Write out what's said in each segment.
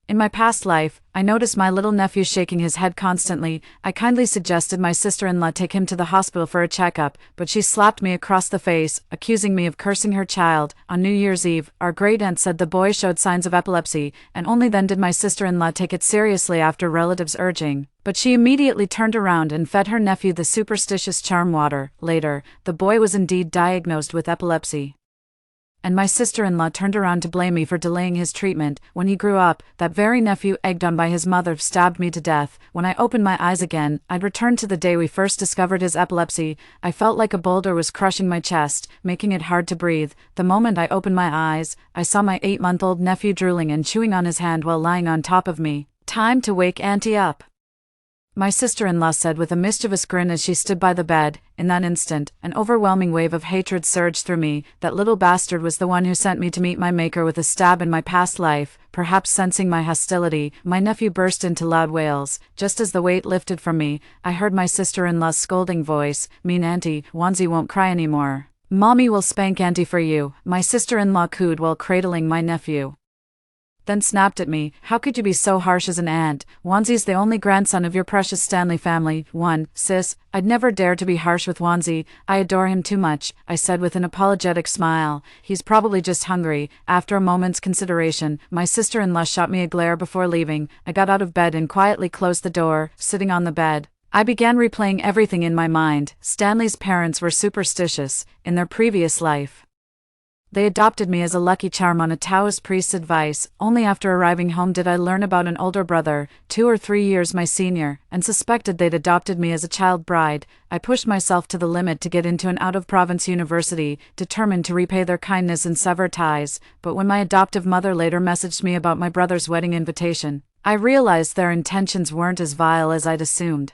In my past life, I noticed my little nephew shaking his head constantly. I kindly suggested my sister-in-law take him to the hospital for a checkup, but she slapped me across the face, accusing me of cursing her child. On New Year's Eve, our great-aunt said the boy showed signs of epilepsy, and only then did my sister-in-law take it seriously after relatives' urging. But she immediately turned around and fed her nephew the superstitious charm water. Later, the boy was indeed diagnosed with epilepsy, and my sister-in-law turned around to blame me for delaying his treatment. When he grew up, that very nephew, egged on by his mother, stabbed me to death. When I opened my eyes again, I'd returned to the day we first discovered his epilepsy. I felt like a boulder was crushing my chest, making it hard to breathe. The moment I opened my eyes, I saw my 8-month-old nephew drooling and chewing on his hand while lying on top of me. "Time to wake Auntie up," my sister-in-law said with a mischievous grin as she stood by the bed. In that instant, an overwhelming wave of hatred surged through me. That little bastard was the one who sent me to meet my maker with a stab in my past life. Perhaps sensing my hostility, my nephew burst into loud wails. Just as the weight lifted from me, I heard my sister-in-law's scolding voice, "Mean Auntie, Wanzi won't cry anymore. Mommy will spank Auntie for you," my sister-in-law cooed while cradling my nephew. Then snapped at me, "How could you be so harsh as an aunt? Wanzi's the only grandson of your precious Stanley family." Sis, I'd never dare to be harsh with Wanzi. I adore him too much," I said with an apologetic smile. "He's probably just hungry." After a moment's consideration, my sister-in-law shot me a glare before leaving. I got out of bed and quietly closed the door. Sitting on the bed, I began replaying everything in my mind. Stanley's parents were superstitious. In their previous life, they adopted me as a lucky charm on a Taoist priest's advice. Only after arriving home did I learn about an older brother, 2 or 3 years my senior, and suspected they'd adopted me as a child bride. I pushed myself to the limit to get into an out-of-province university, determined to repay their kindness and sever ties. But when my adoptive mother later messaged me about my brother's wedding invitation, I realized their intentions weren't as vile as I'd assumed.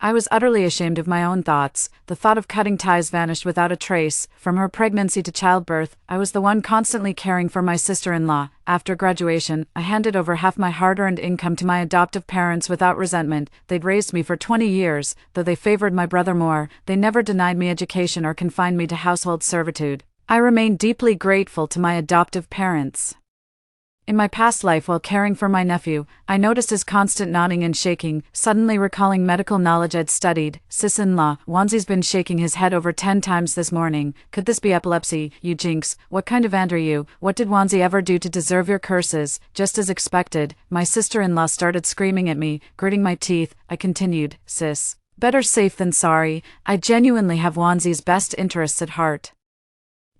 I was utterly ashamed of my own thoughts. The thought of cutting ties vanished without a trace. From her pregnancy to childbirth, I was the one constantly caring for my sister-in-law. After graduation, I handed over half my hard-earned income to my adoptive parents without resentment. They'd raised me for 20 years. Though they favored my brother more, they never denied me education or confined me to household servitude. I remain deeply grateful to my adoptive parents. In my past life, while caring for my nephew, I noticed his constant nodding and shaking, suddenly recalling medical knowledge I'd studied. "Sis-in-law, Wanzi's been shaking his head over 10 times this morning. Could this be epilepsy? You jinx. What kind of aunt are you? What did Wanzi ever do to deserve your curses?" Just as expected, my sister-in-law started screaming at me. Gritting my teeth, I continued, "Sis, better safe than sorry. I genuinely have Wanzi's best interests at heart."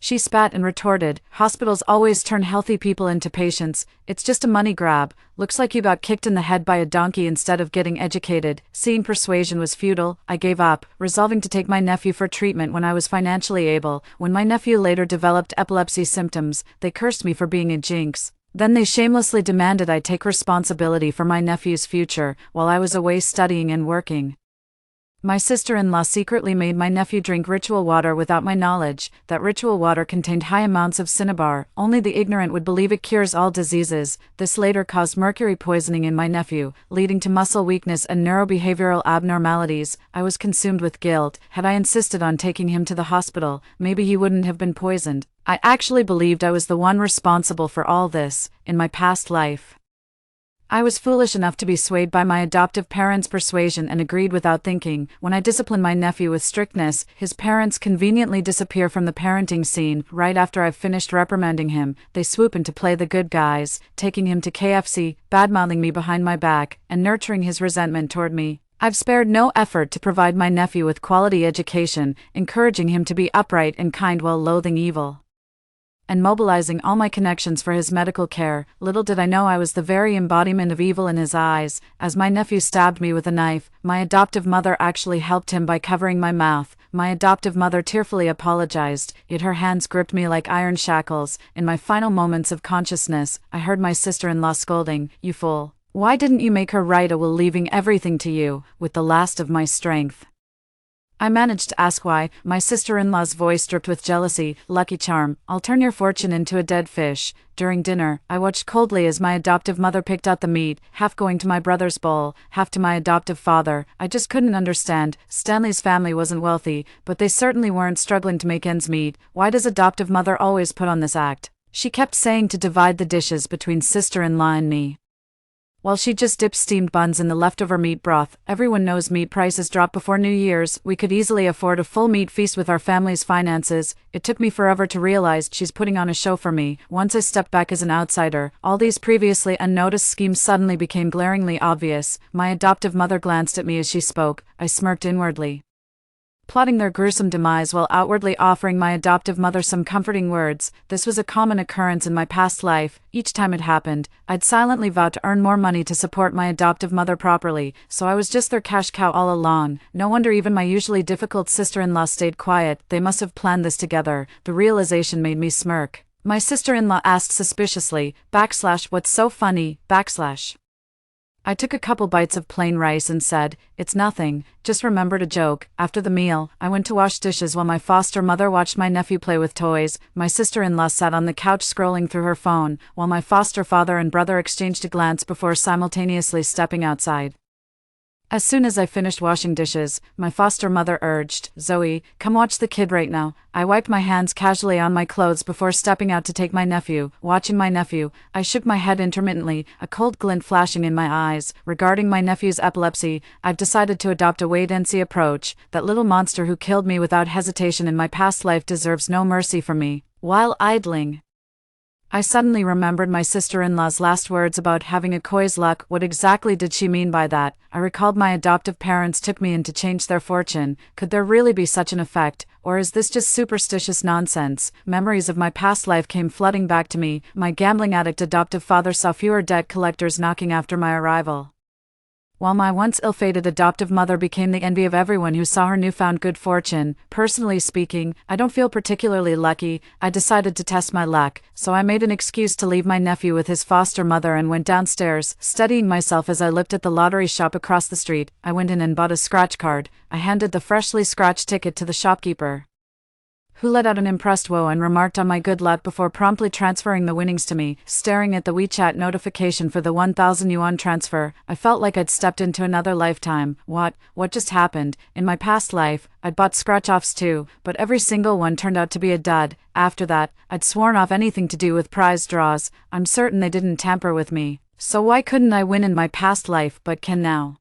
She spat and retorted, "Hospitals always turn healthy people into patients. It's just a money grab. Looks like you got kicked in the head by a donkey instead of getting educated." Seeing persuasion was futile, I gave up, resolving to take my nephew for treatment when I was financially able. When my nephew later developed epilepsy symptoms, they cursed me for being a jinx. Then they shamelessly demanded I take responsibility for my nephew's future, while I was away studying and working. My sister-in-law secretly made my nephew drink ritual water without my knowledge. That ritual water contained high amounts of cinnabar. Only the ignorant would believe it cures all diseases. This later caused mercury poisoning in my nephew, leading to muscle weakness and neurobehavioral abnormalities. I was consumed with guilt. Had I insisted on taking him to the hospital, maybe he wouldn't have been poisoned. I actually believed I was the one responsible for all this. In my past life, I was foolish enough to be swayed by my adoptive parents' persuasion and agreed without thinking. When I discipline my nephew with strictness, his parents conveniently disappear from the parenting scene. Right after I've finished reprimanding him, they swoop in to play the good guys, taking him to KFC, badmouthing me behind my back, and nurturing his resentment toward me. I've spared no effort to provide my nephew with quality education, encouraging him to be upright and kind while loathing evil, and mobilizing all my connections for his medical care. Little did I know I was the very embodiment of evil in his eyes. As my nephew stabbed me with a knife, my adoptive mother actually helped him by covering my mouth. My adoptive mother tearfully apologized, yet her hands gripped me like iron shackles. In my final moments of consciousness, I heard my sister-in-law scolding, "You fool. Why didn't you make her write a will leaving everything to you?" With the last of my strength, I managed to ask why. My sister-in-law's voice dripped with jealousy. "Lucky charm, I'll turn your fortune into a dead fish." During dinner, I watched coldly as my adoptive mother picked out the meat, half going to my brother's bowl, half to my adoptive father. I just couldn't understand. Stanley's family wasn't wealthy, but they certainly weren't struggling to make ends meet. Why does adoptive mother always put on this act? She kept saying to divide the dishes between sister-in-law and me. while she just dipped steamed buns in the leftover meat broth. Everyone knows meat prices drop before New Year's. We could easily afford a full meat feast with our family's finances. It took me forever to realize she's putting on a show for me. Once I stepped back as an outsider, all these previously unnoticed schemes suddenly became glaringly obvious. My adoptive mother glanced at me as she spoke. I smirked inwardly, plotting their gruesome demise while outwardly offering my adoptive mother some comforting words. This was a common occurrence in my past life. Each time it happened, I'd silently vowed to earn more money to support my adoptive mother properly, so I was just their cash cow all along. No wonder even my usually difficult sister-in-law stayed quiet. They must have planned this together. The realization made me smirk. My sister-in-law asked suspiciously, "What's so funny, I took a couple bites of plain rice and said, "It's nothing, just remembered a joke." After the meal, I went to wash dishes while my foster mother watched my nephew play with toys. My sister-in-law sat on the couch scrolling through her phone, while my foster father and brother exchanged a glance before simultaneously stepping outside. As soon as I finished washing dishes, my foster mother urged, "Zoe, come watch the kid right now." I wiped my hands casually on my clothes before stepping out to take my nephew. Watching my nephew, I shook my head intermittently, a cold glint flashing in my eyes. Regarding my nephew's epilepsy, I've decided to adopt a wait-and-see approach. That little monster who killed me without hesitation in my past life deserves no mercy from me. While idling, I suddenly remembered my sister-in-law's last words about having a coy's luck. What exactly did she mean by that? I recalled my adoptive parents took me in to change their fortune. Could there really be such an effect, or is this just superstitious nonsense? Memories of my past life came flooding back to me. My gambling addict adoptive father saw fewer debt collectors knocking after my arrival, while my once ill-fated adoptive mother became the envy of everyone who saw her newfound good fortune. Personally speaking, I don't feel particularly lucky. I decided to test my luck, so I made an excuse to leave my nephew with his foster mother and went downstairs, steadying myself as I looked at the lottery shop across the street. I went in and bought a scratch card. I handed the freshly scratched ticket to the shopkeeper, who let out an impressed whoa and remarked on my good luck before promptly transferring the winnings to me. Staring at the WeChat notification for the 1,000 yuan transfer, I felt like I'd stepped into another lifetime. What just happened? In my past life, I'd bought scratch-offs too, but every single one turned out to be a dud. After that, I'd sworn off anything to do with prize draws. I'm certain they didn't tamper with me. So why couldn't I win in my past life but can now?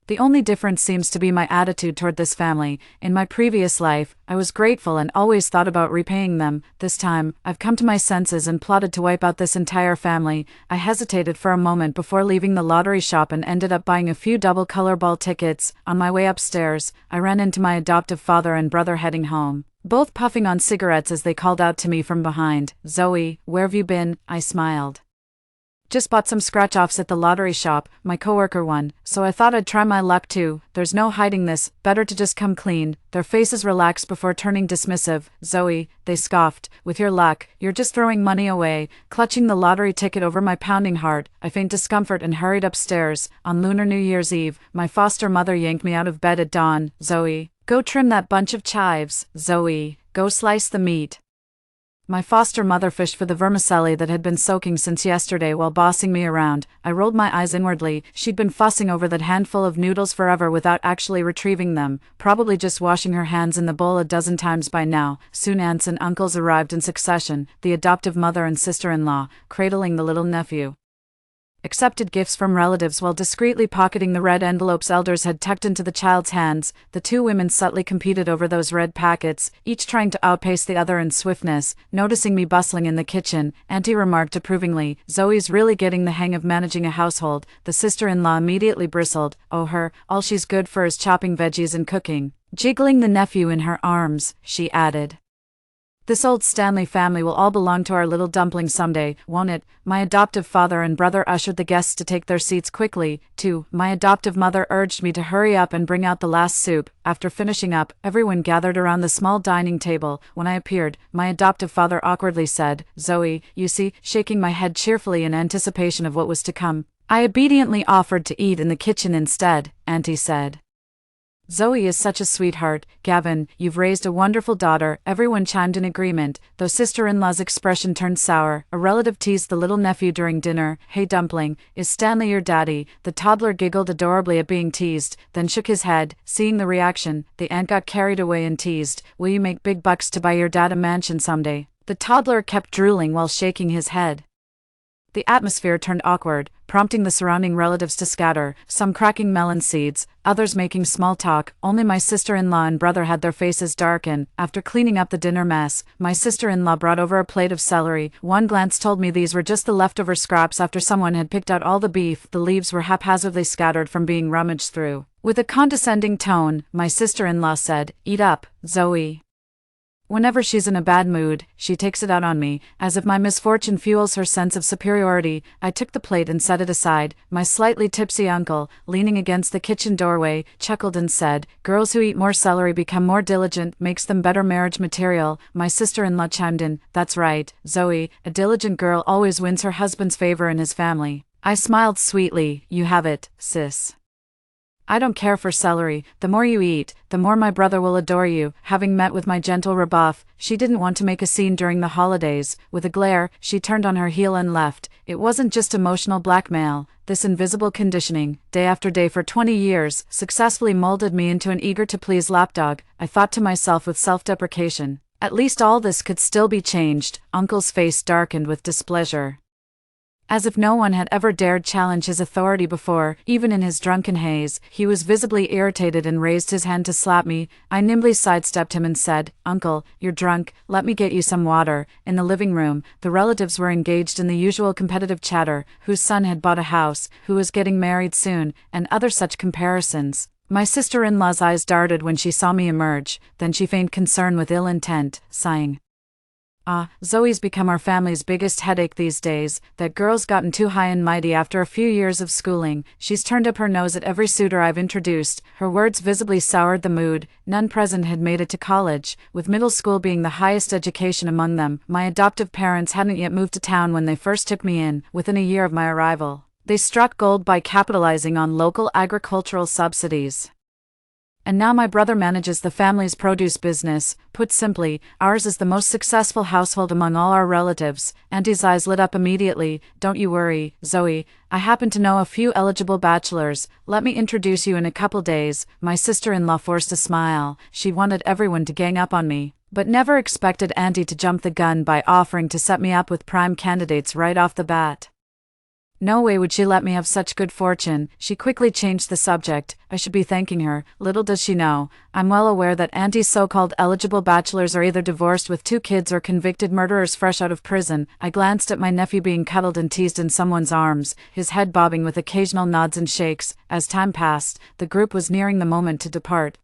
The only difference seems to be my attitude toward this family. In my previous life, I was grateful and always thought about repaying them. This time, I've come to my senses and plotted to wipe out this entire family. I hesitated for a moment before leaving the lottery shop and ended up buying a few double color ball tickets. On my way upstairs, I ran into my adoptive father and brother heading home, both puffing on cigarettes as they called out to me from behind. "Zoe, where have you been?" I smiled. "Just bought some scratch-offs at the lottery shop," my coworker won, "so I thought I'd try my luck too. There's no hiding this, better to just come clean." Their faces relaxed before turning dismissive. "Zoe," they scoffed, "with your luck, you're just throwing money away." Clutching the lottery ticket over my pounding heart, I feigned discomfort and hurried upstairs. On Lunar New Year's Eve, my foster mother yanked me out of bed at dawn. "Zoe, go trim that bunch of chives. Zoe, go slice the meat." My foster mother fished for the vermicelli that had been soaking since yesterday while bossing me around. I rolled my eyes inwardly. She'd been fussing over that handful of noodles forever without actually retrieving them, probably just washing her hands in the bowl a dozen times by now. Soon aunts and uncles arrived in succession, the adoptive mother and sister-in-law, cradling the little nephew, accepted gifts from relatives while discreetly pocketing the red envelopes elders had tucked into the child's hands. The two women subtly competed over those red packets, each trying to outpace the other in swiftness. Noticing me bustling in the kitchen, Auntie remarked approvingly, "Zoe's really getting the hang of managing a household." The sister-in-law immediately bristled. "Oh her, all she's good for is chopping veggies and cooking." Jiggling the nephew in her arms, she added, "This old Stanley family will all belong to our little dumpling someday, won't it?" My adoptive father and brother ushered the guests to take their seats quickly, too. My adoptive mother urged me to hurry up and bring out the last soup. After finishing up, everyone gathered around the small dining table. When I appeared, my adoptive father awkwardly said, "Zoe, you see," shaking my head cheerfully in anticipation of what was to come. I obediently offered to eat in the kitchen instead. Auntie said, "Zoe is such a sweetheart. Gavin, you've raised a wonderful daughter." Everyone chimed in agreement, though sister-in-law's expression turned sour. A relative teased the little nephew during dinner. "Hey dumpling, is Stanley your daddy?" The toddler giggled adorably at being teased, then shook his head. Seeing the reaction, the aunt got carried away and teased, "Will you make big bucks to buy your dad a mansion someday?" The toddler kept drooling while shaking his head. The atmosphere turned awkward, prompting the surrounding relatives to scatter, some cracking melon seeds, others making small talk. Only my sister-in-law and brother had their faces darken. After cleaning up the dinner mess, my sister-in-law brought over a plate of celery. One glance told me these were just the leftover scraps after someone had picked out all the beef. The leaves were haphazardly scattered from being rummaged through. With a condescending tone, my sister-in-law said, "Eat up, Zoe." Whenever she's in a bad mood, she takes it out on me, as if my misfortune fuels her sense of superiority. I took the plate and set it aside. My slightly tipsy uncle, leaning against the kitchen doorway, chuckled and said, "Girls who eat more celery become more diligent, makes them better marriage material." My sister-in-law chimed in, "That's right, Zoe, a diligent girl always wins her husband's favor in his family." I smiled sweetly. "You have it, sis. I don't care for celery. The more you eat, the more my brother will adore you." Having met with my gentle rebuff, she didn't want to make a scene during the holidays. With a glare, she turned on her heel and left. It wasn't just emotional blackmail. This invisible conditioning, day after day for 20 years, successfully molded me into an eager-to-please lapdog. I thought to myself with self-deprecation, at least all this could still be changed. Uncle's face darkened with displeasure, as if no one had ever dared challenge his authority before. Even in his drunken haze, he was visibly irritated and raised his hand to slap me. I nimbly sidestepped him and said, "Uncle, you're drunk, let me get you some water." In the living room, the relatives were engaged in the usual competitive chatter, whose son had bought a house, who was getting married soon, and other such comparisons. My sister-in-law's eyes darted when she saw me emerge, then she feigned concern with ill intent, sighing, Zoe's become our family's biggest headache these days. That girl's gotten too high and mighty after a few years of schooling. She's turned up her nose at every suitor I've introduced." Her words visibly soured the mood. None present had made it to college, with middle school being the highest education among them. My adoptive parents hadn't yet moved to town when they first took me in. Within a year of my arrival, they struck gold by capitalizing on local agricultural subsidies. And now my brother manages the family's produce business. Put simply, ours is the most successful household among all our relatives. Auntie's eyes lit up immediately. "Don't you worry, Zoe. I happen to know a few eligible bachelors. Let me introduce you in a couple days." My sister-in-law forced a smile. She wanted everyone to gang up on me, but never expected Auntie to jump the gun by offering to set me up with prime candidates right off the bat. No way would she let me have such good fortune. She quickly changed the subject. I should be thanking her. Little does she know, I'm well aware that Auntie's so-called eligible bachelors are either divorced with 2 kids or convicted murderers fresh out of prison. I glanced at my nephew being cuddled and teased in someone's arms, his head bobbing with occasional nods and shakes. As time passed, the group was nearing the moment to depart.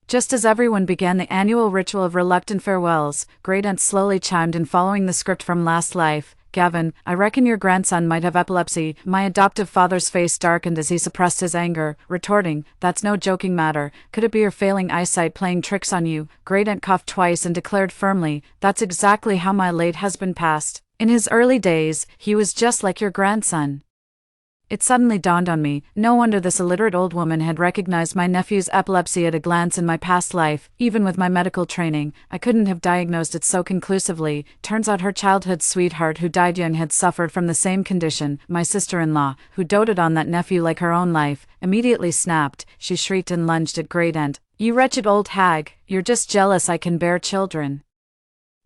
Just as everyone began the annual ritual of reluctant farewells, Great Aunt slowly chimed in following the script from Last Life. "Gavin, I reckon your grandson might have epilepsy." My adoptive father's face darkened as he suppressed his anger, retorting, "That's no joking matter. Could it be your failing eyesight playing tricks on you?" Great Aunt coughed twice and declared firmly, "That's exactly how my late husband passed. In his early days, he was just like your grandson." It suddenly dawned on me, no wonder this illiterate old woman had recognized my nephew's epilepsy at a glance in my past life. Even with my medical training, I couldn't have diagnosed it so conclusively. Turns out her childhood sweetheart who died young had suffered from the same condition. My sister-in-law, who doted on that nephew like her own life, immediately snapped. She shrieked and lunged at Great Aunt. "You wretched old hag, you're just jealous I can bear children.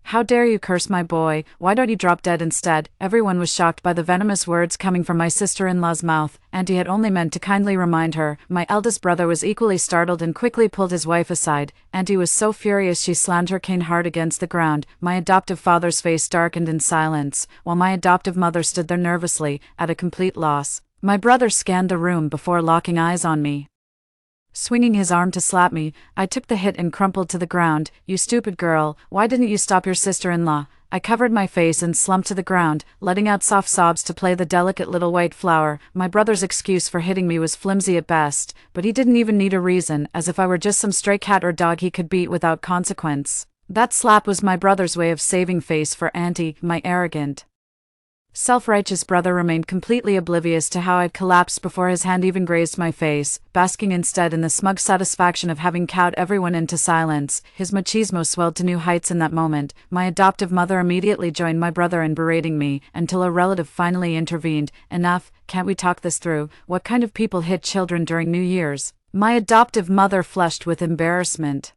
How dare you curse my boy? Why don't you drop dead instead?" Everyone was shocked by the venomous words coming from my sister-in-law's mouth. Auntie had only meant to kindly remind her. My eldest brother was equally startled and quickly pulled his wife aside. Auntie was so furious she slammed her cane hard against the ground. My adoptive father's face darkened in silence, while my adoptive mother stood there nervously, at a complete loss. My brother scanned the room before locking eyes on me. Swinging his arm to slap me, I took the hit and crumpled to the ground. "You stupid girl, why didn't you stop your sister-in-law?" I covered my face and slumped to the ground, letting out soft sobs to play the delicate little white flower. My brother's excuse for hitting me was flimsy at best, but he didn't even need a reason, as if I were just some stray cat or dog he could beat without consequence. That slap was my brother's way of saving face for Auntie. My arrogant, self-righteous brother remained completely oblivious to how I'd collapsed before his hand even grazed my face, basking instead in the smug satisfaction of having cowed everyone into silence. His machismo swelled to new heights in that moment. My adoptive mother immediately joined my brother in berating me, until a relative finally intervened. "Enough, can't we talk this through? What kind of people hit children during New Year's?" My adoptive mother flushed with embarrassment.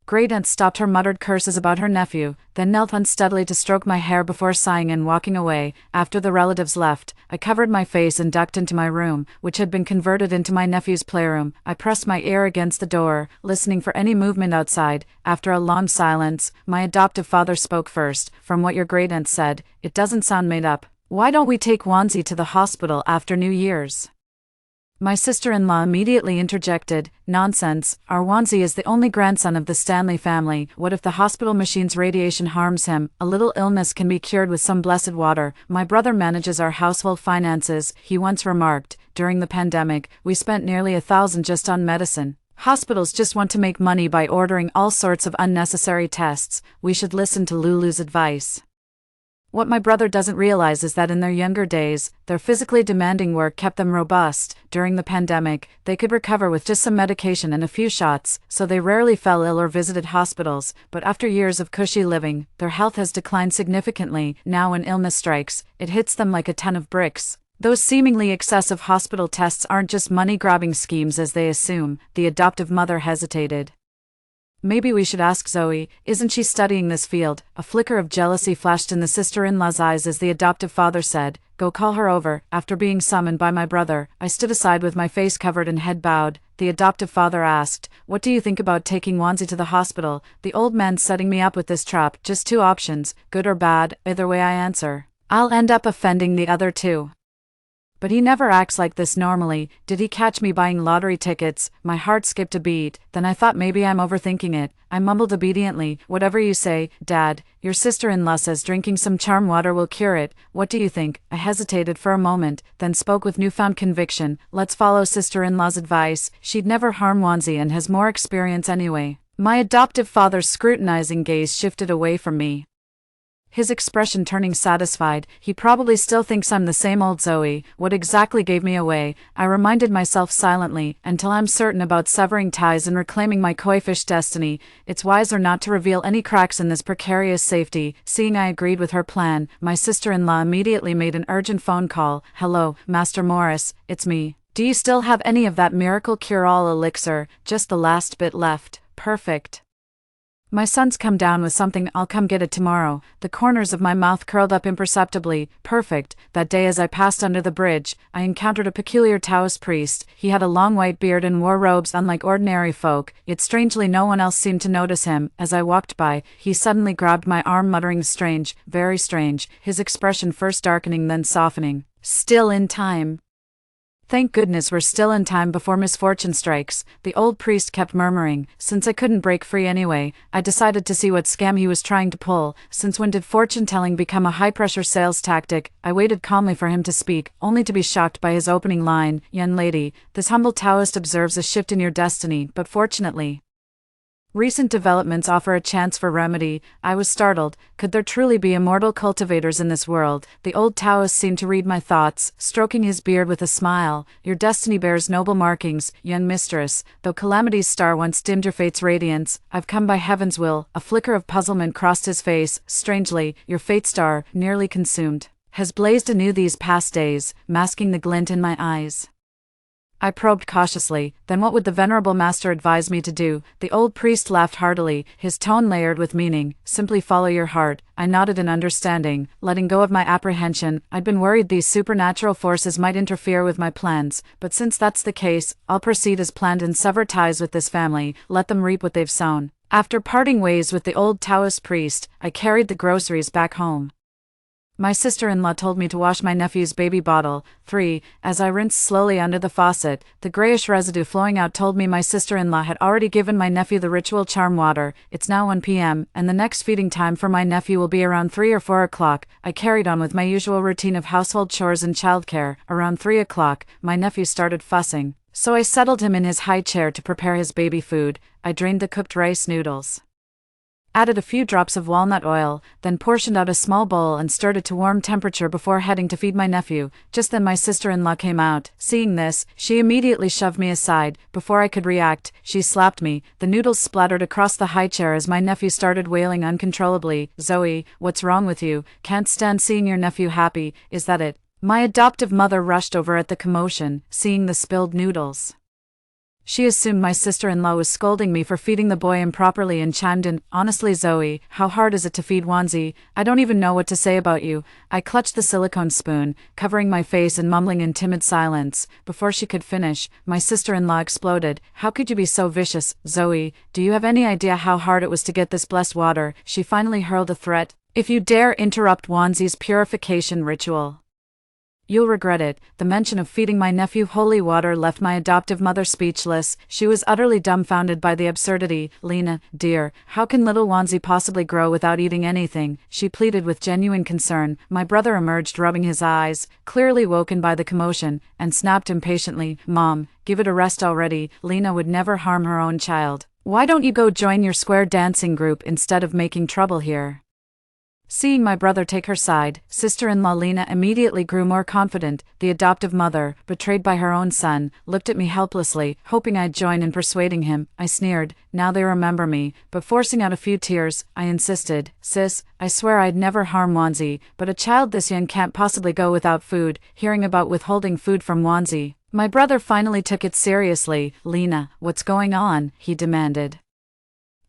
Great aunt stopped her muttered curses about her nephew, then knelt unsteadily to stroke my hair before sighing and walking away. After the relatives left, I covered my face and ducked into my room, which had been converted into my nephew's playroom. I pressed my ear against the door, listening for any movement outside. After a long silence, my adoptive father spoke first. From what your great aunt said, it doesn't sound made up. Why don't we take Wanzi to the hospital after New Year's? My sister-in-law immediately interjected, nonsense, our Wanzi is the only grandson of the Stanley family. What if the hospital machine's radiation harms him? A little illness can be cured with some blessed water. My brother manages our household finances, he once remarked. During the pandemic, we spent nearly $1,000 just on medicine. Hospitals just want to make money by ordering all sorts of unnecessary tests. We should listen to Lulu's advice. What my brother doesn't realize is that in their younger days, their physically demanding work kept them robust. During the pandemic, they could recover with just some medication and a few shots, so they rarely fell ill or visited hospitals. But after years of cushy living, their health has declined significantly. Now when illness strikes, it hits them like a ton of bricks. Those seemingly excessive hospital tests aren't just money-grabbing schemes as they assume. The adoptive mother hesitated. Maybe we should ask Zoe, isn't she studying this field? A flicker of jealousy flashed in the sister-in-law's eyes as the adoptive father said, go call her over. After being summoned by my brother, I stood aside with my face covered and head bowed. The adoptive father asked, what do you think about taking Wanzi to the hospital? The old man's setting me up with this trap, just two options, good or bad, either way I answer. I'll end up offending the other two. But he never acts like this normally. Did he catch me buying lottery tickets? My heart skipped a beat, then I thought maybe I'm overthinking it. I mumbled obediently, whatever you say, Dad. Your sister-in-law says drinking some charm water will cure it. What do you think? I hesitated for a moment, then spoke with newfound conviction. Let's follow sister-in-law's advice. She'd never harm Wanzi and has more experience anyway. My adoptive father's scrutinizing gaze shifted away from me, his expression turning satisfied. He probably still thinks I'm the same old Zoe. What exactly gave me away? I reminded myself silently. Until I'm certain about severing ties and reclaiming my koi-fish destiny, it's wiser not to reveal any cracks in this precarious safety. Seeing I agreed with her plan, my sister-in-law immediately made an urgent phone call. Hello, Master Morris, it's me. Do you still have any of that miracle cure-all elixir? Just the last bit left. Perfect. My son's come down with something, I'll come get it tomorrow. The corners of my mouth curled up imperceptibly. Perfect. That day as I passed under the bridge, I encountered a peculiar Taoist priest. He had a long white beard and wore robes unlike ordinary folk, yet strangely no one else seemed to notice him. As I walked by, he suddenly grabbed my arm muttering strange, very strange, his expression first darkening then softening. Still in time. Thank goodness we're still in time before misfortune strikes, the old priest kept murmuring. Since I couldn't break free anyway, I decided to see what scam he was trying to pull. Since when did fortune-telling become a high-pressure sales tactic? I waited calmly for him to speak, only to be shocked by his opening line. Young lady, this humble Taoist observes a shift in your destiny, but fortunately, recent developments offer a chance for remedy. I was startled. Could there truly be immortal cultivators in this world? The old Taoist seemed to read my thoughts, stroking his beard with a smile. Your destiny bears noble markings, young mistress. Though calamity's star once dimmed your fate's radiance, I've come by heaven's will. A flicker of puzzlement crossed his face. Strangely, your fate star, nearly consumed, has blazed anew these past days, masking the glint in my eyes. I probed cautiously. Then what would the venerable master advise me to do? The old priest laughed heartily, his tone layered with meaning. Simply follow your heart. I nodded in understanding, letting go of my apprehension. I'd been worried these supernatural forces might interfere with my plans, but since that's the case, I'll proceed as planned and sever ties with this family, let them reap what they've sown. After parting ways with the old Taoist priest, I carried the groceries back home. My sister-in-law told me to wash my nephew's baby bottle. 3. As I rinsed slowly under the faucet, the grayish residue flowing out told me my sister-in-law had already given my nephew the ritual charm water. It's now 1 p.m., and the next feeding time for my nephew will be around 3 or 4 o'clock. I carried on with my usual routine of household chores and childcare. Around 3 o'clock, my nephew started fussing, so I settled him in his high chair to prepare his baby food. I drained the cooked rice noodles, added a few drops of walnut oil, then portioned out a small bowl and stirred it to warm temperature before heading to feed my nephew. Just then my sister-in-law came out. Seeing this, she immediately shoved me aside. Before I could react, she slapped me. The noodles splattered across the high chair as my nephew started wailing uncontrollably. Zoe, what's wrong with you? Can't stand seeing your nephew happy, is that it? My adoptive mother rushed over at the commotion, seeing the spilled noodles. She assumed my sister-in-law was scolding me for feeding the boy improperly and chimed in, "Honestly, Zoe, how hard is it to feed Wanzi? I don't even know what to say about you." I clutched the silicone spoon, covering my face and mumbling in timid silence. Before she could finish, my sister-in-law exploded. "How could you be so vicious, Zoe? Do you have any idea how hard it was to get this blessed water?" She finally hurled a threat. "If you dare interrupt Wanzi's purification ritual, you'll regret it." The mention of feeding my nephew holy water left my adoptive mother speechless. She was utterly dumbfounded by the absurdity. "Lena, dear, how can little Wanzi possibly grow without eating anything?" she pleaded with genuine concern. My brother emerged, rubbing his eyes, clearly woken by the commotion, and snapped impatiently, "Mom, give it a rest already. Lena would never harm her own child. Why don't you go join your square dancing group instead of making trouble here?" Seeing my brother take her side, sister-in-law Lena immediately grew more confident. The adoptive mother, betrayed by her own son, looked at me helplessly, hoping I'd join in persuading him. I sneered, "Now they remember me," but forcing out a few tears, I insisted, "Sis, I swear I'd never harm Wanzi, but a child this young can't possibly go without food." Hearing about withholding food from Wanzi, my brother finally took it seriously. "Lena, what's going on?" he demanded.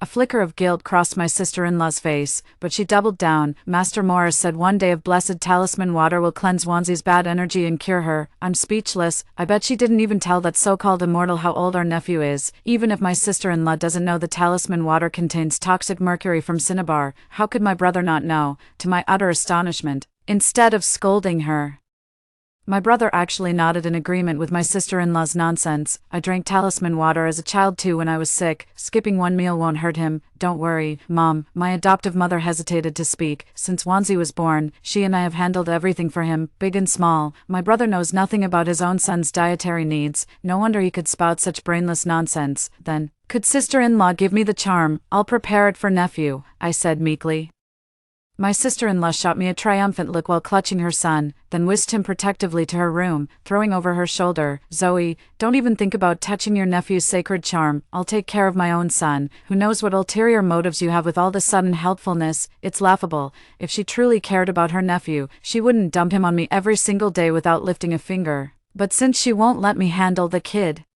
A flicker of guilt crossed my sister-in-law's face, but she doubled down. "Master Morris said one day of blessed talisman water will cleanse Wanzi's bad energy and cure her." I'm speechless. I bet she didn't even tell that so-called immortal how old our nephew is. Even if my sister-in-law doesn't know the talisman water contains toxic mercury from cinnabar, how could my brother not know? To my utter astonishment, instead of scolding her, my brother actually nodded in agreement with my sister-in-law's nonsense. "I drank talisman water as a child too when I was sick. Skipping one meal won't hurt him. Don't worry, Mom." My adoptive mother hesitated to speak. "Since Wanzi was born, she and I have handled everything for him, big and small. My brother knows nothing about his own son's dietary needs. No wonder he could spout such brainless nonsense." "Then, could sister-in-law give me the charm? I'll prepare it for nephew," I said meekly. My sister-in-law shot me a triumphant look while clutching her son, then whisked him protectively to her room, throwing over her shoulder, "Zoe, don't even think about touching your nephew's sacred charm. I'll take care of my own son. Who knows what ulterior motives you have with all this sudden helpfulness? It's laughable. If she truly cared about her nephew, she wouldn't dump him on me every single day without lifting a finger. But since she won't let me handle the kid,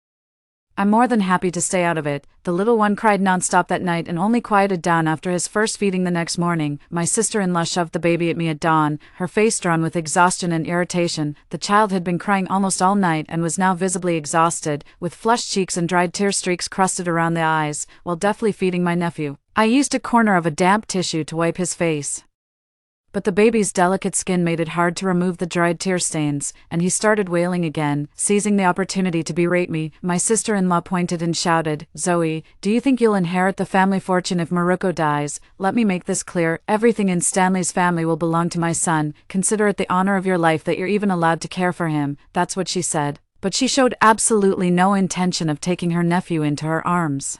I'm more than happy to stay out of it." The little one cried nonstop that night and only quieted down after his first feeding the next morning. My sister-in-law shoved the baby at me at dawn, her face drawn with exhaustion and irritation. The child had been crying almost all night and was now visibly exhausted, with flushed cheeks and dried tear streaks crusted around the eyes. While deftly feeding my nephew, I used a corner of a damp tissue to wipe his face. But the baby's delicate skin made it hard to remove the dried tear stains, and he started wailing again. Seizing the opportunity to berate me, my sister-in-law pointed and shouted, "Zoe, do you think you'll inherit the family fortune if Maruko dies? Let me make this clear, everything in Stanley's family will belong to my son. Consider it the honor of your life that you're even allowed to care for him." That's what she said, but she showed absolutely no intention of taking her nephew into her arms.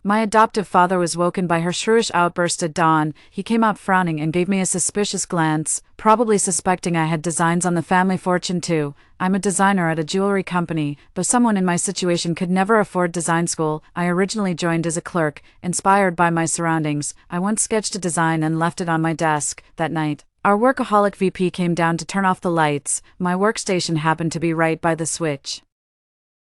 My adoptive father was woken by her shrewish outburst at dawn. He came out frowning and gave me a suspicious glance, probably suspecting I had designs on the family fortune too. I'm a designer at a jewelry company, though someone in my situation could never afford design school. I originally joined as a clerk, inspired by my surroundings. I once sketched a design and left it on my desk. That night, our workaholic VP came down to turn off the lights. My workstation happened to be right by the switch.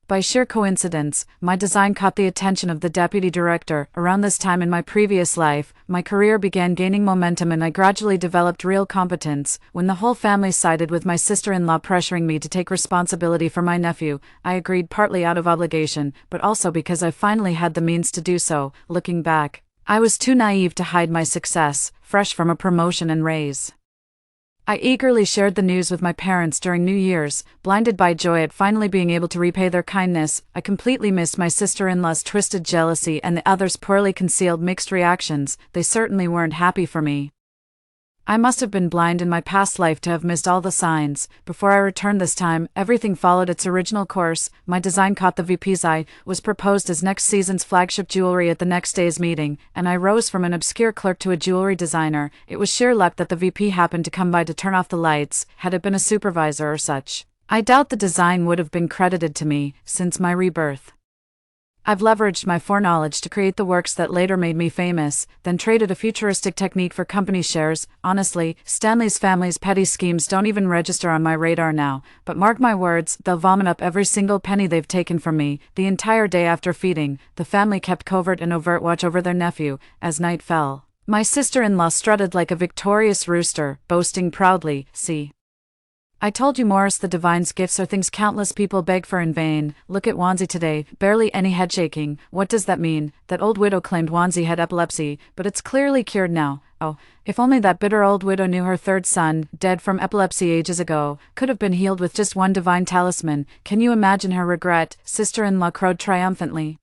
By sheer coincidence, my design caught the attention of the deputy director. Around this time in my previous life, my career began gaining momentum and I gradually developed real competence. When the whole family sided with my sister-in-law pressuring me to take responsibility for my nephew, I agreed, partly out of obligation, but also because I finally had the means to do so. Looking back, I was too naive to hide my success, fresh from a promotion and raise. I eagerly shared the news with my parents during New Year's, blinded by joy at finally being able to repay their kindness. I completely missed my sister-in-law's twisted jealousy and the others' poorly concealed mixed reactions. They certainly weren't happy for me. I must have been blind in my past life to have missed all the signs. Before I returned this time, everything followed its original course. My design caught the VP's eye, was proposed as next season's flagship jewelry at the next day's meeting, and I rose from an obscure clerk to a jewelry designer. It was sheer luck that the VP happened to come by to turn off the lights. Had it been a supervisor or such, I doubt the design would have been credited to me, since my rebirth. I've leveraged my foreknowledge to create the works that later made me famous, then traded a futuristic technique for company shares. Honestly, Stanley's family's petty schemes don't even register on my radar now, but mark my words, they'll vomit up every single penny they've taken from me. The entire day after feeding, the family kept covert and overt watch over their nephew. As night fell, my sister-in-law strutted like a victorious rooster, boasting proudly, "See, I told you, Morris, the divine's gifts are things countless people beg for in vain. Look at Wanzi today, barely any head shaking. What does that mean? That old widow claimed Wanzi had epilepsy, but it's clearly cured now. Oh, if only that bitter old widow knew her third son, dead from epilepsy ages ago, could have been healed with just one divine talisman. Can you imagine her regret?" sister-in-law crowed triumphantly.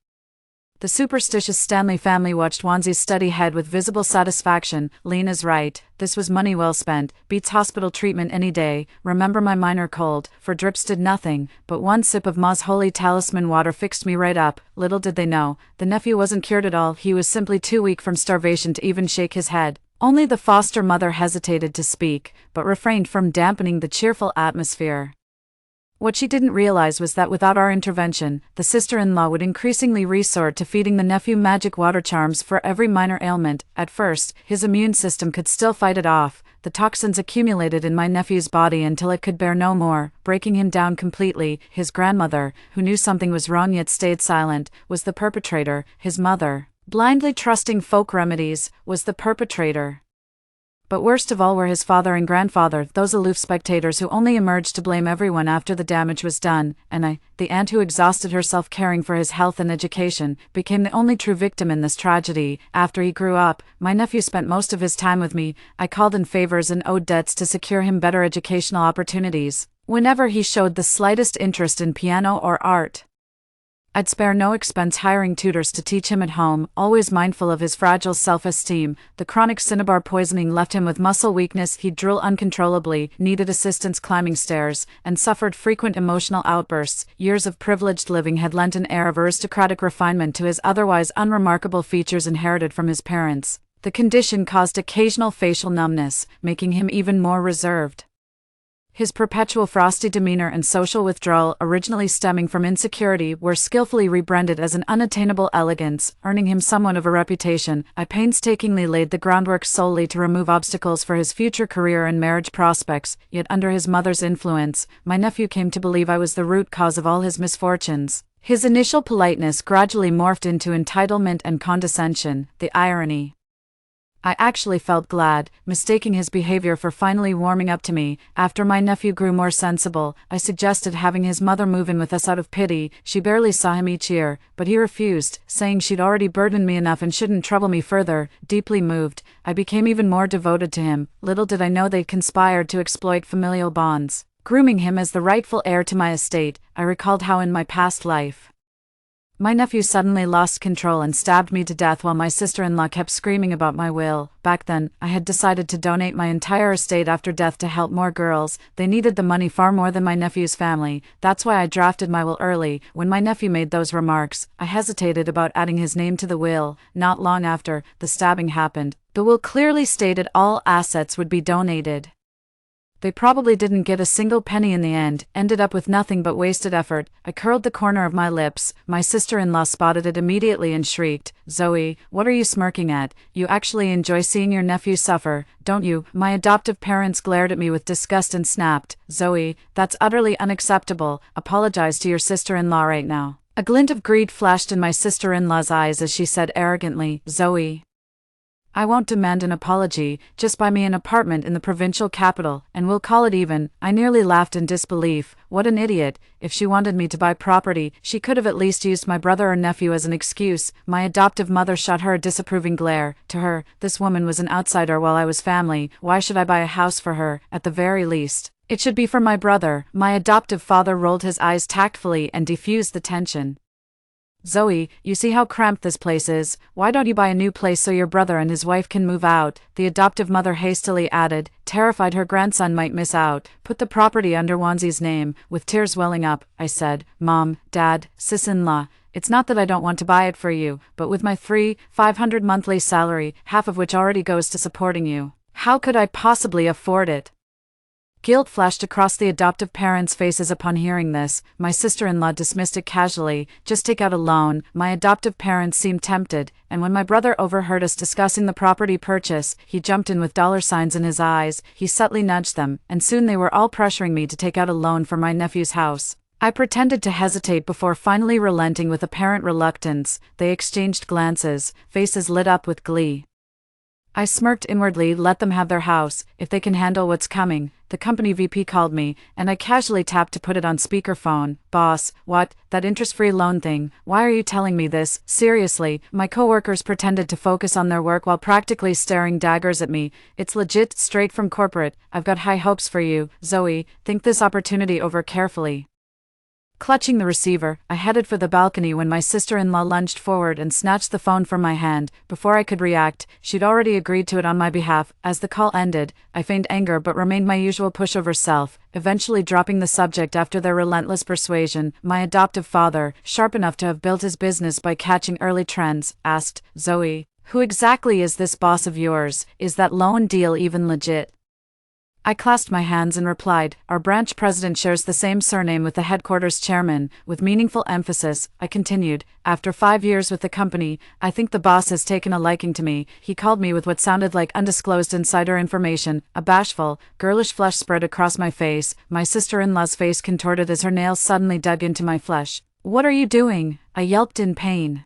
The superstitious Stanley family watched Wanzi's steady head with visible satisfaction. "Lena's right. This was money well spent. Beats hospital treatment any day. Remember my minor cold, for drips did nothing, but one sip of Ma's holy talisman water fixed me right up." Little did they know, the nephew wasn't cured at all. He was simply too weak from starvation to even shake his head. Only the foster mother hesitated to speak, but refrained from dampening the cheerful atmosphere. What she didn't realize was that without our intervention, the sister-in-law would increasingly resort to feeding the nephew magic water charms for every minor ailment. At first, his immune system could still fight it off. The toxins accumulated in my nephew's body until it could bear no more, breaking him down completely. His grandmother, who knew something was wrong yet stayed silent, was the perpetrator. His mother, blindly trusting folk remedies, was the perpetrator. But worst of all were his father and grandfather, those aloof spectators who only emerged to blame everyone after the damage was done, and I, the aunt who exhausted herself caring for his health and education, became the only true victim in this tragedy. After he grew up, my nephew spent most of his time with me. I called in favors and owed debts to secure him better educational opportunities. Whenever he showed the slightest interest in piano or art, I'd spare no expense hiring tutors to teach him at home, always mindful of his fragile self-esteem. The chronic cinnabar poisoning left him with muscle weakness. He'd drool uncontrollably, needed assistance climbing stairs, and suffered frequent emotional outbursts. Years of privileged living had lent an air of aristocratic refinement to his otherwise unremarkable features inherited from his parents. The condition caused occasional facial numbness, making him even more reserved. His perpetual frosty demeanor and social withdrawal, originally stemming from insecurity, were skillfully rebranded as an unattainable elegance, earning him somewhat of a reputation. I painstakingly laid the groundwork solely to remove obstacles for his future career and marriage prospects, yet under his mother's influence, my nephew came to believe I was the root cause of all his misfortunes. His initial politeness gradually morphed into entitlement and condescension. The irony. I actually felt glad, mistaking his behavior for finally warming up to me. After my nephew grew more sensible, I suggested having his mother move in with us out of pity. She barely saw him each year, but he refused, saying she'd already burdened me enough and shouldn't trouble me further. Deeply moved, I became even more devoted to him. Little did I know they'd conspired to exploit familial bonds, grooming him as the rightful heir to my estate. I recalled how in my past life, my nephew suddenly lost control and stabbed me to death while my sister-in-law kept screaming about my will. Back then, I had decided to donate my entire estate after death to help more girls. They needed the money far more than my nephew's family. That's why I drafted my will early. When my nephew made those remarks, I hesitated about adding his name to the will. Not long after the stabbing happened, the will clearly stated all assets would be donated. They probably didn't get a single penny in the end, ended up with nothing but wasted effort. I curled the corner of my lips. My sister-in-law spotted it immediately and shrieked, "Zoe, what are you smirking at? You actually enjoy seeing your nephew suffer, don't you?" My adoptive parents glared at me with disgust and snapped, "Zoe, that's utterly unacceptable. Apologize to your sister-in-law right now." A glint of greed flashed in my sister-in-law's eyes as she said arrogantly, "Zoe, I won't demand an apology, just buy me an apartment in the provincial capital, and we'll call it even." I nearly laughed in disbelief. What an idiot. If she wanted me to buy property, she could have at least used my brother or nephew as an excuse. My adoptive mother shot her a disapproving glare. To her, this woman was an outsider while I was family. Why should I buy a house for her? At the very least, it should be for my brother. My adoptive father rolled his eyes tactfully and diffused the tension. "Zoe, you see how cramped this place is. Why don't you buy a new place so your brother and his wife can move out?" The adoptive mother hastily added, terrified her grandson might miss out. "Put the property under Wanzi's name." With tears welling up, I said, "Mom, Dad, sis-in-law, it's not that I don't want to buy it for you, but with my $3,500 monthly salary, half of which already goes to supporting you, how could I possibly afford it?" Guilt flashed across the adoptive parents' faces upon hearing this. My sister-in-law dismissed it casually. Just take out a loan. My adoptive parents seemed tempted, and when my brother overheard us discussing the property purchase, he jumped in with dollar signs in his eyes. He subtly nudged them, and soon they were all pressuring me to take out a loan for my nephew's house. I pretended to hesitate before finally relenting with apparent reluctance. They exchanged glances, faces lit up with glee. I smirked inwardly. Let them have their house, if they can handle what's coming. The company VP called me, and I casually tapped to put it on speakerphone. Boss, what? That interest-free loan thing? Why are you telling me this? Seriously? My coworkers pretended to focus on their work while practically staring daggers at me. It's legit, straight from corporate. I've got high hopes for you, Zoe. Think this opportunity over carefully. Clutching the receiver, I headed for the balcony when my sister-in-law lunged forward and snatched the phone from my hand. Before I could react, she'd already agreed to it on my behalf. As the call ended, I feigned anger but remained my usual pushover self, eventually dropping the subject after their relentless persuasion. My adoptive father, sharp enough to have built his business by catching early trends, asked, Zoe, who exactly is this boss of yours? Is that loan deal even legit? I clasped my hands and replied, our branch president shares the same surname with the headquarters chairman. With meaningful emphasis, I continued, after 5 years with the company, I think the boss has taken a liking to me. He called me with what sounded like undisclosed insider information. A bashful, girlish flush spread across my face. My sister-in-law's face contorted as her nails suddenly dug into my flesh. What are you doing? I yelped in pain.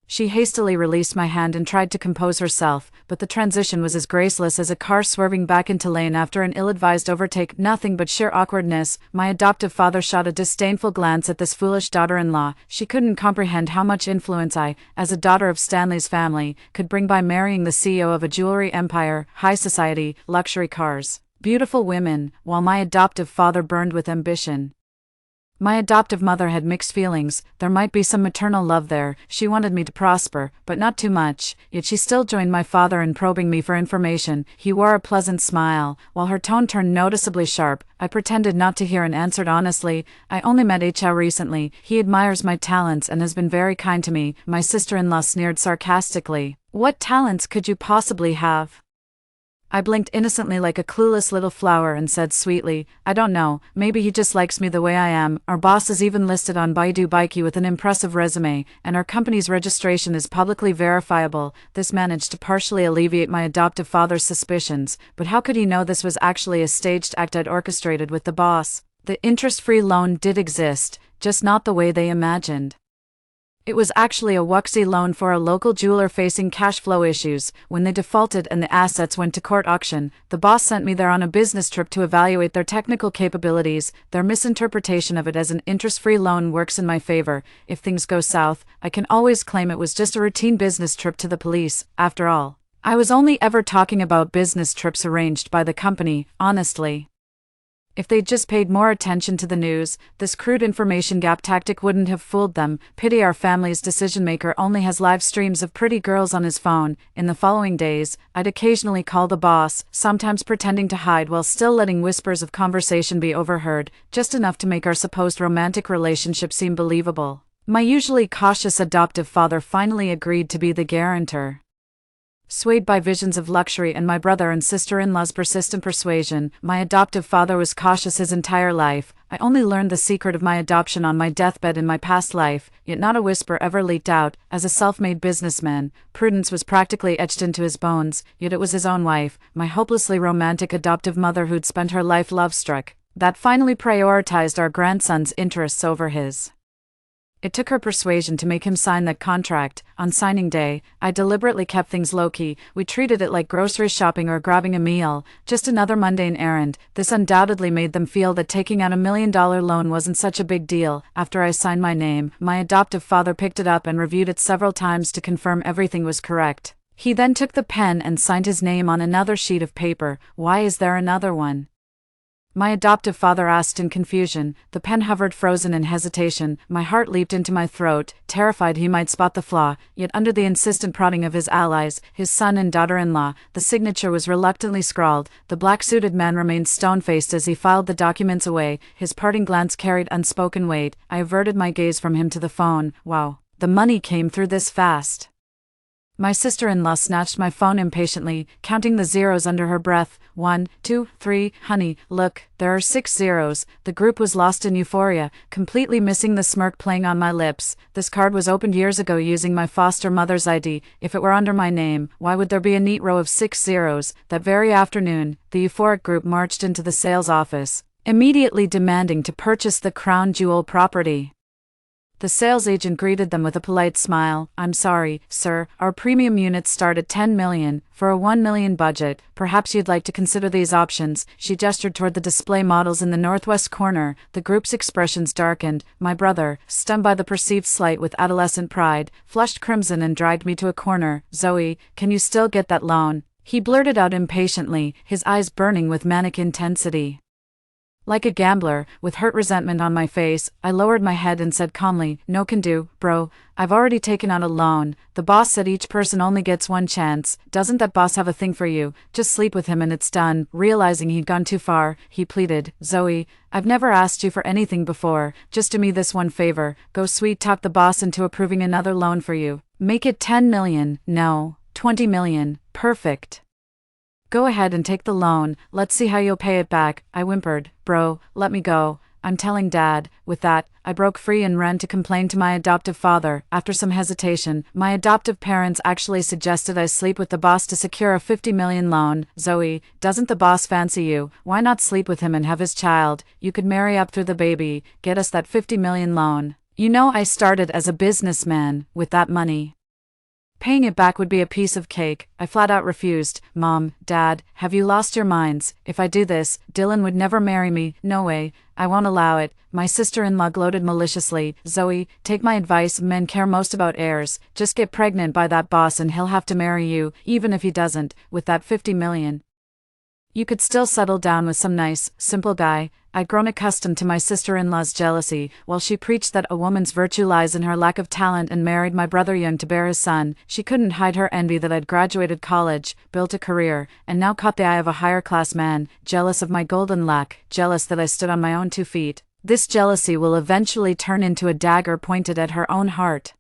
She hastily released my hand and tried to compose herself, but the transition was as graceless as a car swerving back into lane after an ill-advised overtake. Nothing but sheer awkwardness. My adoptive father shot a disdainful glance at this foolish daughter-in-law. She couldn't comprehend how much influence I, as a daughter of Stanley's family, could bring by marrying the CEO of a jewelry empire, high society, luxury cars, beautiful women, while my adoptive father burned with ambition. My adoptive mother had mixed feelings. There might be some maternal love there. She wanted me to prosper, but not too much. Yet she still joined my father in probing me for information. He wore a pleasant smile, while her tone turned noticeably sharp. I pretended not to hear and answered honestly, I only met HL recently. He admires my talents and has been very kind to me. My sister-in-law sneered sarcastically. What talents could you possibly have? I blinked innocently like a clueless little flower and said sweetly, I don't know, maybe he just likes me the way I am. Our boss is even listed on Baidu Baike with an impressive resume, and our company's registration is publicly verifiable. This managed to partially alleviate my adoptive father's suspicions, but how could he know this was actually a staged act I'd orchestrated with the boss? The interest-free loan did exist, just not the way they imagined. It was actually a wuxie loan for a local jeweler facing cash flow issues. When they defaulted and the assets went to court auction, the boss sent me there on a business trip to evaluate their technical capabilities. Their misinterpretation of it as an interest-free loan works in my favor. If things go south, I can always claim it was just a routine business trip to the police. After all, I was only ever talking about business trips arranged by the company, honestly. If they'd just paid more attention to the news, this crude information gap tactic wouldn't have fooled them. Pity our family's decision-maker only has live streams of pretty girls on his phone. In the following days, I'd occasionally call the boss, sometimes pretending to hide while still letting whispers of conversation be overheard, just enough to make our supposed romantic relationship seem believable. My usually cautious adoptive father finally agreed to be the guarantor. Swayed by visions of luxury and my brother and sister-in-law's persistent persuasion, my adoptive father was cautious his entire life. I only learned the secret of my adoption on my deathbed in my past life, yet not a whisper ever leaked out. As a self-made businessman, prudence was practically etched into his bones, yet it was his own wife, my hopelessly romantic adoptive mother who'd spent her life love-struck, that finally prioritized our grandson's interests over his. It took her persuasion to make him sign that contract. On signing day, I deliberately kept things low-key. We treated it like grocery shopping or grabbing a meal, just another mundane errand. This undoubtedly made them feel that taking out $1 million loan wasn't such a big deal. After I signed my name, my adoptive father picked it up and reviewed it several times to confirm everything was correct. He then took the pen and signed his name on another sheet of paper. Why is there another one? My adoptive father asked in confusion. The pen hovered frozen in hesitation. My heart leaped into my throat, terrified he might spot the flaw, yet under the insistent prodding of his allies, his son and daughter-in-law, the signature was reluctantly scrawled. The black-suited man remained stone-faced as he filed the documents away. His parting glance carried unspoken weight. I averted my gaze from him to the phone. Wow, the money came through this fast. My sister-in-law snatched my phone impatiently, counting the zeros under her breath. 1, 2, 3, honey, look, there are 6 zeros. The group was lost in euphoria, completely missing the smirk playing on my lips. This card was opened years ago using my foster mother's ID. If it were under my name, why would there be a neat row of 6 zeros? That very afternoon, the euphoric group marched into the sales office, immediately demanding to purchase the crown jewel property. The sales agent greeted them with a polite smile. "I'm sorry, sir, our premium units start at 10 million, for a 1 million budget. Perhaps you'd like to consider these options." She gestured toward the display models in the northwest corner. The group's expressions darkened. My brother, stunned by the perceived slight with adolescent pride, flushed crimson and dragged me to a corner. "Zoe, can you still get that loan?" he blurted out impatiently, his eyes burning with manic intensity. Like a gambler, with hurt resentment on my face, I lowered my head and said calmly, "No can do, bro. I've already taken out a loan. The boss said each person only gets one chance. Doesn't that boss have a thing for you? Just sleep with him and it's done." Realizing he'd gone too far, he pleaded, "Zoe, I've never asked you for anything before. Just do me this one favor. Go sweet talk the boss into approving another loan for you. Make it 10 million. No, 20 million. Perfect. Go ahead and take the loan, let's see how you'll pay it back." I whimpered, "Bro, let me go. I'm telling Dad." With that, I broke free and ran to complain to my adoptive father. After some hesitation, my adoptive parents actually suggested I sleep with the boss to secure a 50 million loan. "Zoe, doesn't the boss fancy you? Why not sleep with him and have his child? You could marry up through the baby, get us that 50 million loan. You know I started as a businessman, with that money. Paying it back would be a piece of cake." I flat out refused. "Mom, Dad, have you lost your minds? If I do this, Dylan would never marry me. No way. I won't allow it." My sister-in-law gloated maliciously. "Zoe, take my advice, men care most about heirs. Just get pregnant by that boss and he'll have to marry you, even if he doesn't. With that 50 million. You could still settle down with some nice, simple guy." I'd grown accustomed to my sister-in-law's jealousy. While she preached that a woman's virtue lies in her lack of talent and married my brother young to bear his son, she couldn't hide her envy that I'd graduated college, built a career, and now caught the eye of a higher-class man, jealous of my golden lack, jealous that I stood on my own 2 feet. This jealousy will eventually turn into a dagger pointed at her own heart.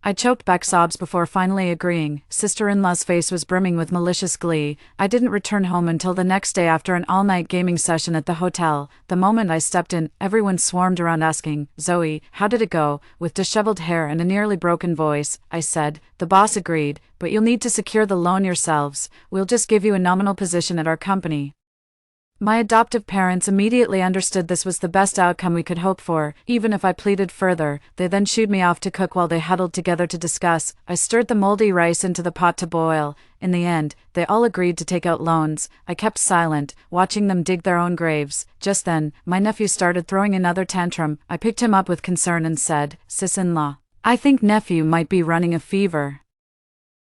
I choked back sobs before finally agreeing. Sister-in-law's face was brimming with malicious glee. I didn't return home until the next day after an all-night gaming session at the hotel. The moment I stepped in, everyone swarmed around asking, "Zoe, how did it go?" With disheveled hair and a nearly broken voice, I said, "The boss agreed, but you'll need to secure the loan yourselves. We'll just give you a nominal position at our company." My adoptive parents immediately understood this was the best outcome we could hope for, even if I pleaded further. They then shooed me off to cook while they huddled together to discuss. I stirred the moldy rice into the pot to boil. In the end, they all agreed to take out loans. I kept silent, watching them dig their own graves. Just then, my nephew started throwing another tantrum. I picked him up with concern and said, "Sis-in-law, I think nephew might be running a fever."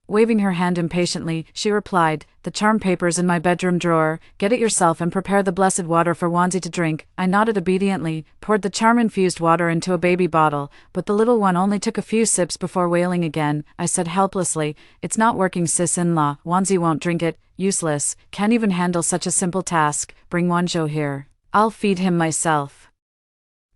Waving her hand impatiently, she replied, "The charm paper's in my bedroom drawer. Get it yourself and prepare the blessed water for Wanzi to drink." I nodded obediently, poured the charm-infused water into a baby bottle, but the little one only took a few sips before wailing again. I said helplessly, "It's not working, sis-in-law. Wanzi won't drink it. Useless. Can't even handle such a simple task. Bring Wanjo here. I'll feed him myself."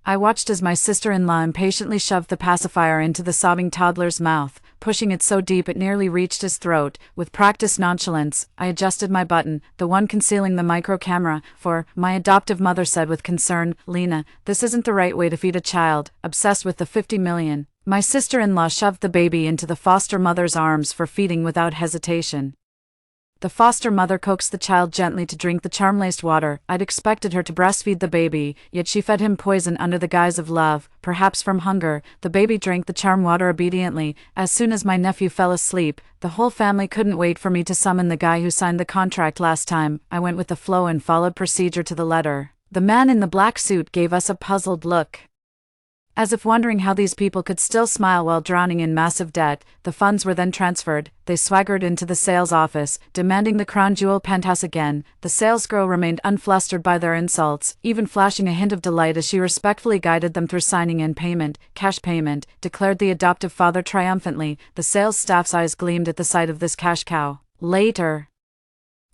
I watched as my sister-in-law impatiently shoved the pacifier into the sobbing toddler's mouth, pushing it so deep it nearly reached his throat. With practiced nonchalance, I adjusted my button, the one concealing the micro camera, for, my adoptive mother said with concern, "Lena, this isn't the right way to feed a child, obsessed with the 50 million. My sister-in-law shoved the baby into the foster mother's arms for feeding without hesitation. The foster mother coaxed the child gently to drink the charm-laced water. I'd expected her to breastfeed the baby, yet she fed him poison under the guise of love, perhaps from hunger. The baby drank the charm water obediently. As soon as my nephew fell asleep, the whole family couldn't wait for me to summon the guy who signed the contract last time. I went with the flow and followed procedure to the letter. The man in the black suit gave us a puzzled look. As if wondering how these people could still smile while drowning in massive debt. The funds were then transferred. They swaggered into the sales office, demanding the crown jewel penthouse again. The salesgirl remained unflustered by their insults, even flashing a hint of delight as she respectfully guided them through signing and payment. "Cash payment," declared the adoptive father triumphantly. The sales staff's eyes gleamed at the sight of this cash cow. Later.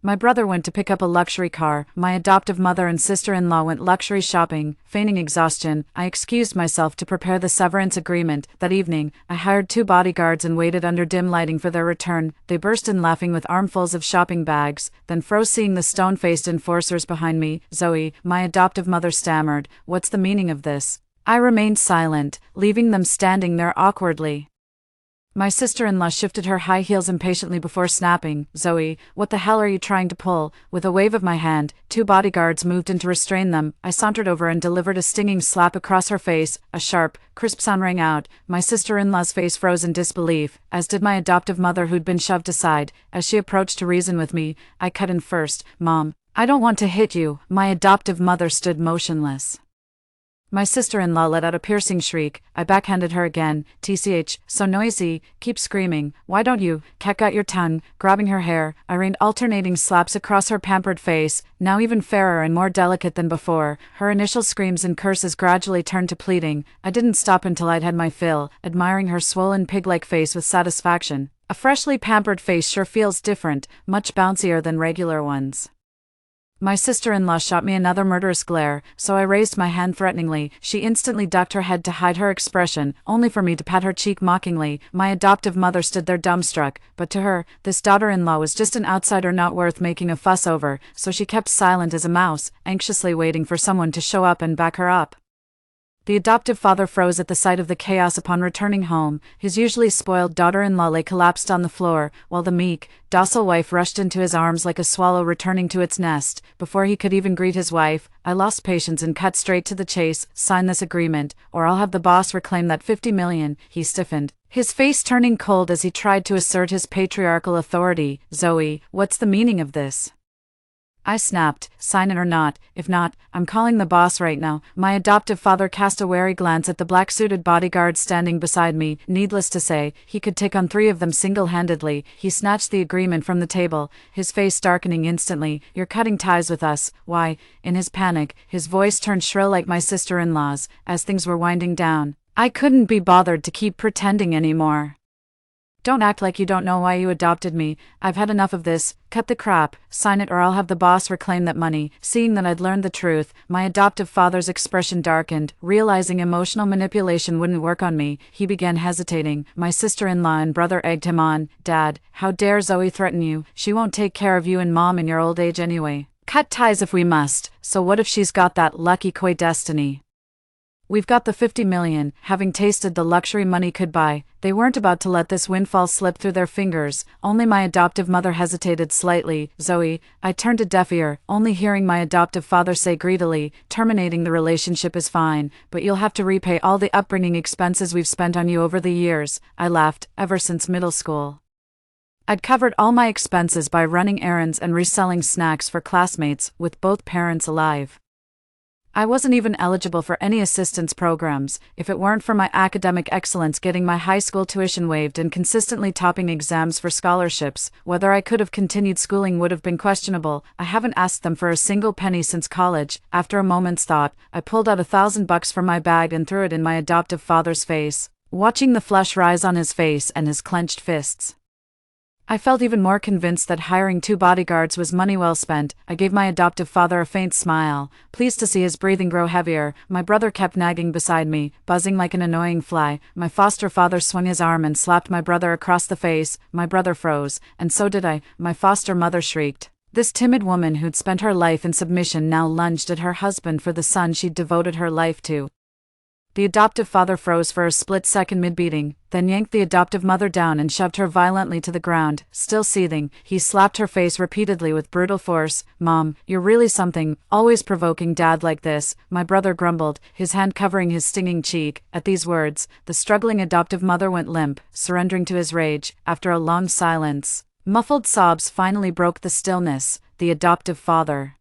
My brother went to pick up a luxury car, my adoptive mother and sister-in-law went luxury shopping. Feigning exhaustion, I excused myself to prepare the severance agreement. That evening, I hired 2 bodyguards and waited under dim lighting for their return. They burst in laughing with armfuls of shopping bags, then froze seeing the stone-faced enforcers behind me. Zoe, my adoptive mother stammered, "What's the meaning of this?" I remained silent, leaving them standing there awkwardly. My sister-in-law shifted her high heels impatiently before snapping, "Zoe, what the hell are you trying to pull?" With a wave of my hand, 2 bodyguards moved in to restrain them. I sauntered over and delivered a stinging slap across her face. A sharp, crisp sound rang out. My sister-in-law's face froze in disbelief, as did my adoptive mother who'd been shoved aside. As she approached to reason with me, I cut in first, "Mom, I don't want to hit you." My adoptive mother stood motionless. My sister-in-law let out a piercing shriek. I backhanded her again. "TCH, so noisy, keep screaming. Why don't you, keck out your tongue?" Grabbing her hair, I rained alternating slaps across her pampered face, now even fairer and more delicate than before. Her initial screams and curses gradually turned to pleading. I didn't stop until I'd had my fill, admiring her swollen pig-like face with satisfaction. A freshly pampered face sure feels different, much bouncier than regular ones. My sister-in-law shot me another murderous glare, so I raised my hand threateningly. She instantly ducked her head to hide her expression, only for me to pat her cheek mockingly. My adoptive mother stood there dumbstruck, but to her, this daughter-in-law was just an outsider not worth making a fuss over, so she kept silent as a mouse, anxiously waiting for someone to show up and back her up. The adoptive father froze at the sight of the chaos upon returning home. His usually spoiled daughter-in-law lay collapsed on the floor, while the meek, docile wife rushed into his arms like a swallow returning to its nest. Before he could even greet his wife, I lost patience and cut straight to the chase. "Sign this agreement, or I'll have the boss reclaim that 50 million. He stiffened, his face turning cold as he tried to assert his patriarchal authority. "Zoe, what's the meaning of this?" I snapped, "Sign it or not. If not, I'm calling the boss right now." My adoptive father cast a wary glance at the black-suited bodyguard standing beside me. Needless to say, he could take on 3 of them single-handedly. He snatched the agreement from the table, his face darkening instantly. "You're cutting ties with us." "Why?" In his panic, his voice turned shrill like my sister-in-law's. As things were winding down, I couldn't be bothered to keep pretending anymore. "Don't act like you don't know why you adopted me. I've had enough of this. Cut the crap. Sign it or I'll have the boss reclaim that money." Seeing that I'd learned the truth, my adoptive father's expression darkened. Realizing emotional manipulation wouldn't work on me, he began hesitating. My sister-in-law and brother egged him on. "Dad, how dare Zoe threaten you? She won't take care of you and Mom in your old age anyway. Cut ties if we must. So what if she's got that lucky koi destiny? We've got the 50 million, having tasted the luxury money could buy." They weren't about to let this windfall slip through their fingers. Only my adoptive mother hesitated slightly. "Zoe," I turned a deaf ear, only hearing my adoptive father say greedily, "Terminating the relationship is fine, but you'll have to repay all the upbringing expenses we've spent on you over the years." I laughed. Ever since middle school, I'd covered all my expenses by running errands and reselling snacks for classmates, with both parents alive. I wasn't even eligible for any assistance programs, if it weren't for my academic excellence getting my high school tuition waived and consistently topping exams for scholarships. Whether I could have continued schooling would have been questionable. I haven't asked them for a single penny since college. After a moment's thought, I pulled out $1,000 from my bag and threw it in my adoptive father's face, watching the flush rise on his face and his clenched fists. I felt even more convinced that hiring 2 bodyguards was money well spent. I gave my adoptive father a faint smile, pleased to see his breathing grow heavier. My brother kept nagging beside me, buzzing like an annoying fly. My foster father swung his arm and slapped my brother across the face. My brother froze, and so did I. My foster mother shrieked. This timid woman who'd spent her life in submission now lunged at her husband for the son she'd devoted her life to. The adoptive father froze for a split second mid-beating, then yanked the adoptive mother down and shoved her violently to the ground. Still seething, he slapped her face repeatedly with brutal force. "Mom, you're really something, always provoking Dad like this," my brother grumbled, his hand covering his stinging cheek. At these words, the struggling adoptive mother went limp, surrendering to his rage. After a long silence, muffled sobs finally broke the stillness. The adoptive father,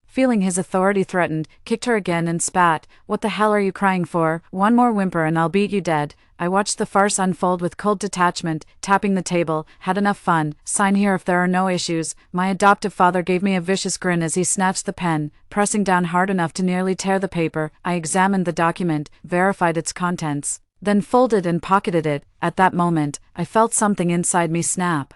feeling his authority threatened, kicked her again and spat. "What the hell are you crying for? One more whimper and I'll beat you dead." I watched the farce unfold with cold detachment, tapping the table. "Had enough fun. Sign here if there are no issues." My adoptive father gave me a vicious grin as he snatched the pen, pressing down hard enough to nearly tear the paper. I examined the document, verified its contents, then folded and pocketed it. At that moment, I felt something inside me snap.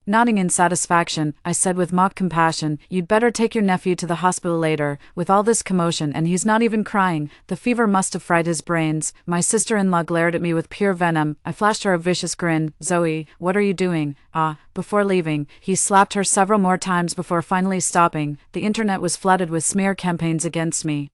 Nodding in satisfaction, I said with mock compassion, "You'd better take your nephew to the hospital later. With all this commotion and he's not even crying, the fever must have fried his brains." My sister-in-law glared at me with pure venom. I flashed her a vicious grin. "Zoe, what are you doing?" Before leaving, he slapped her several more times before finally stopping. The internet was flooded with smear campaigns against me.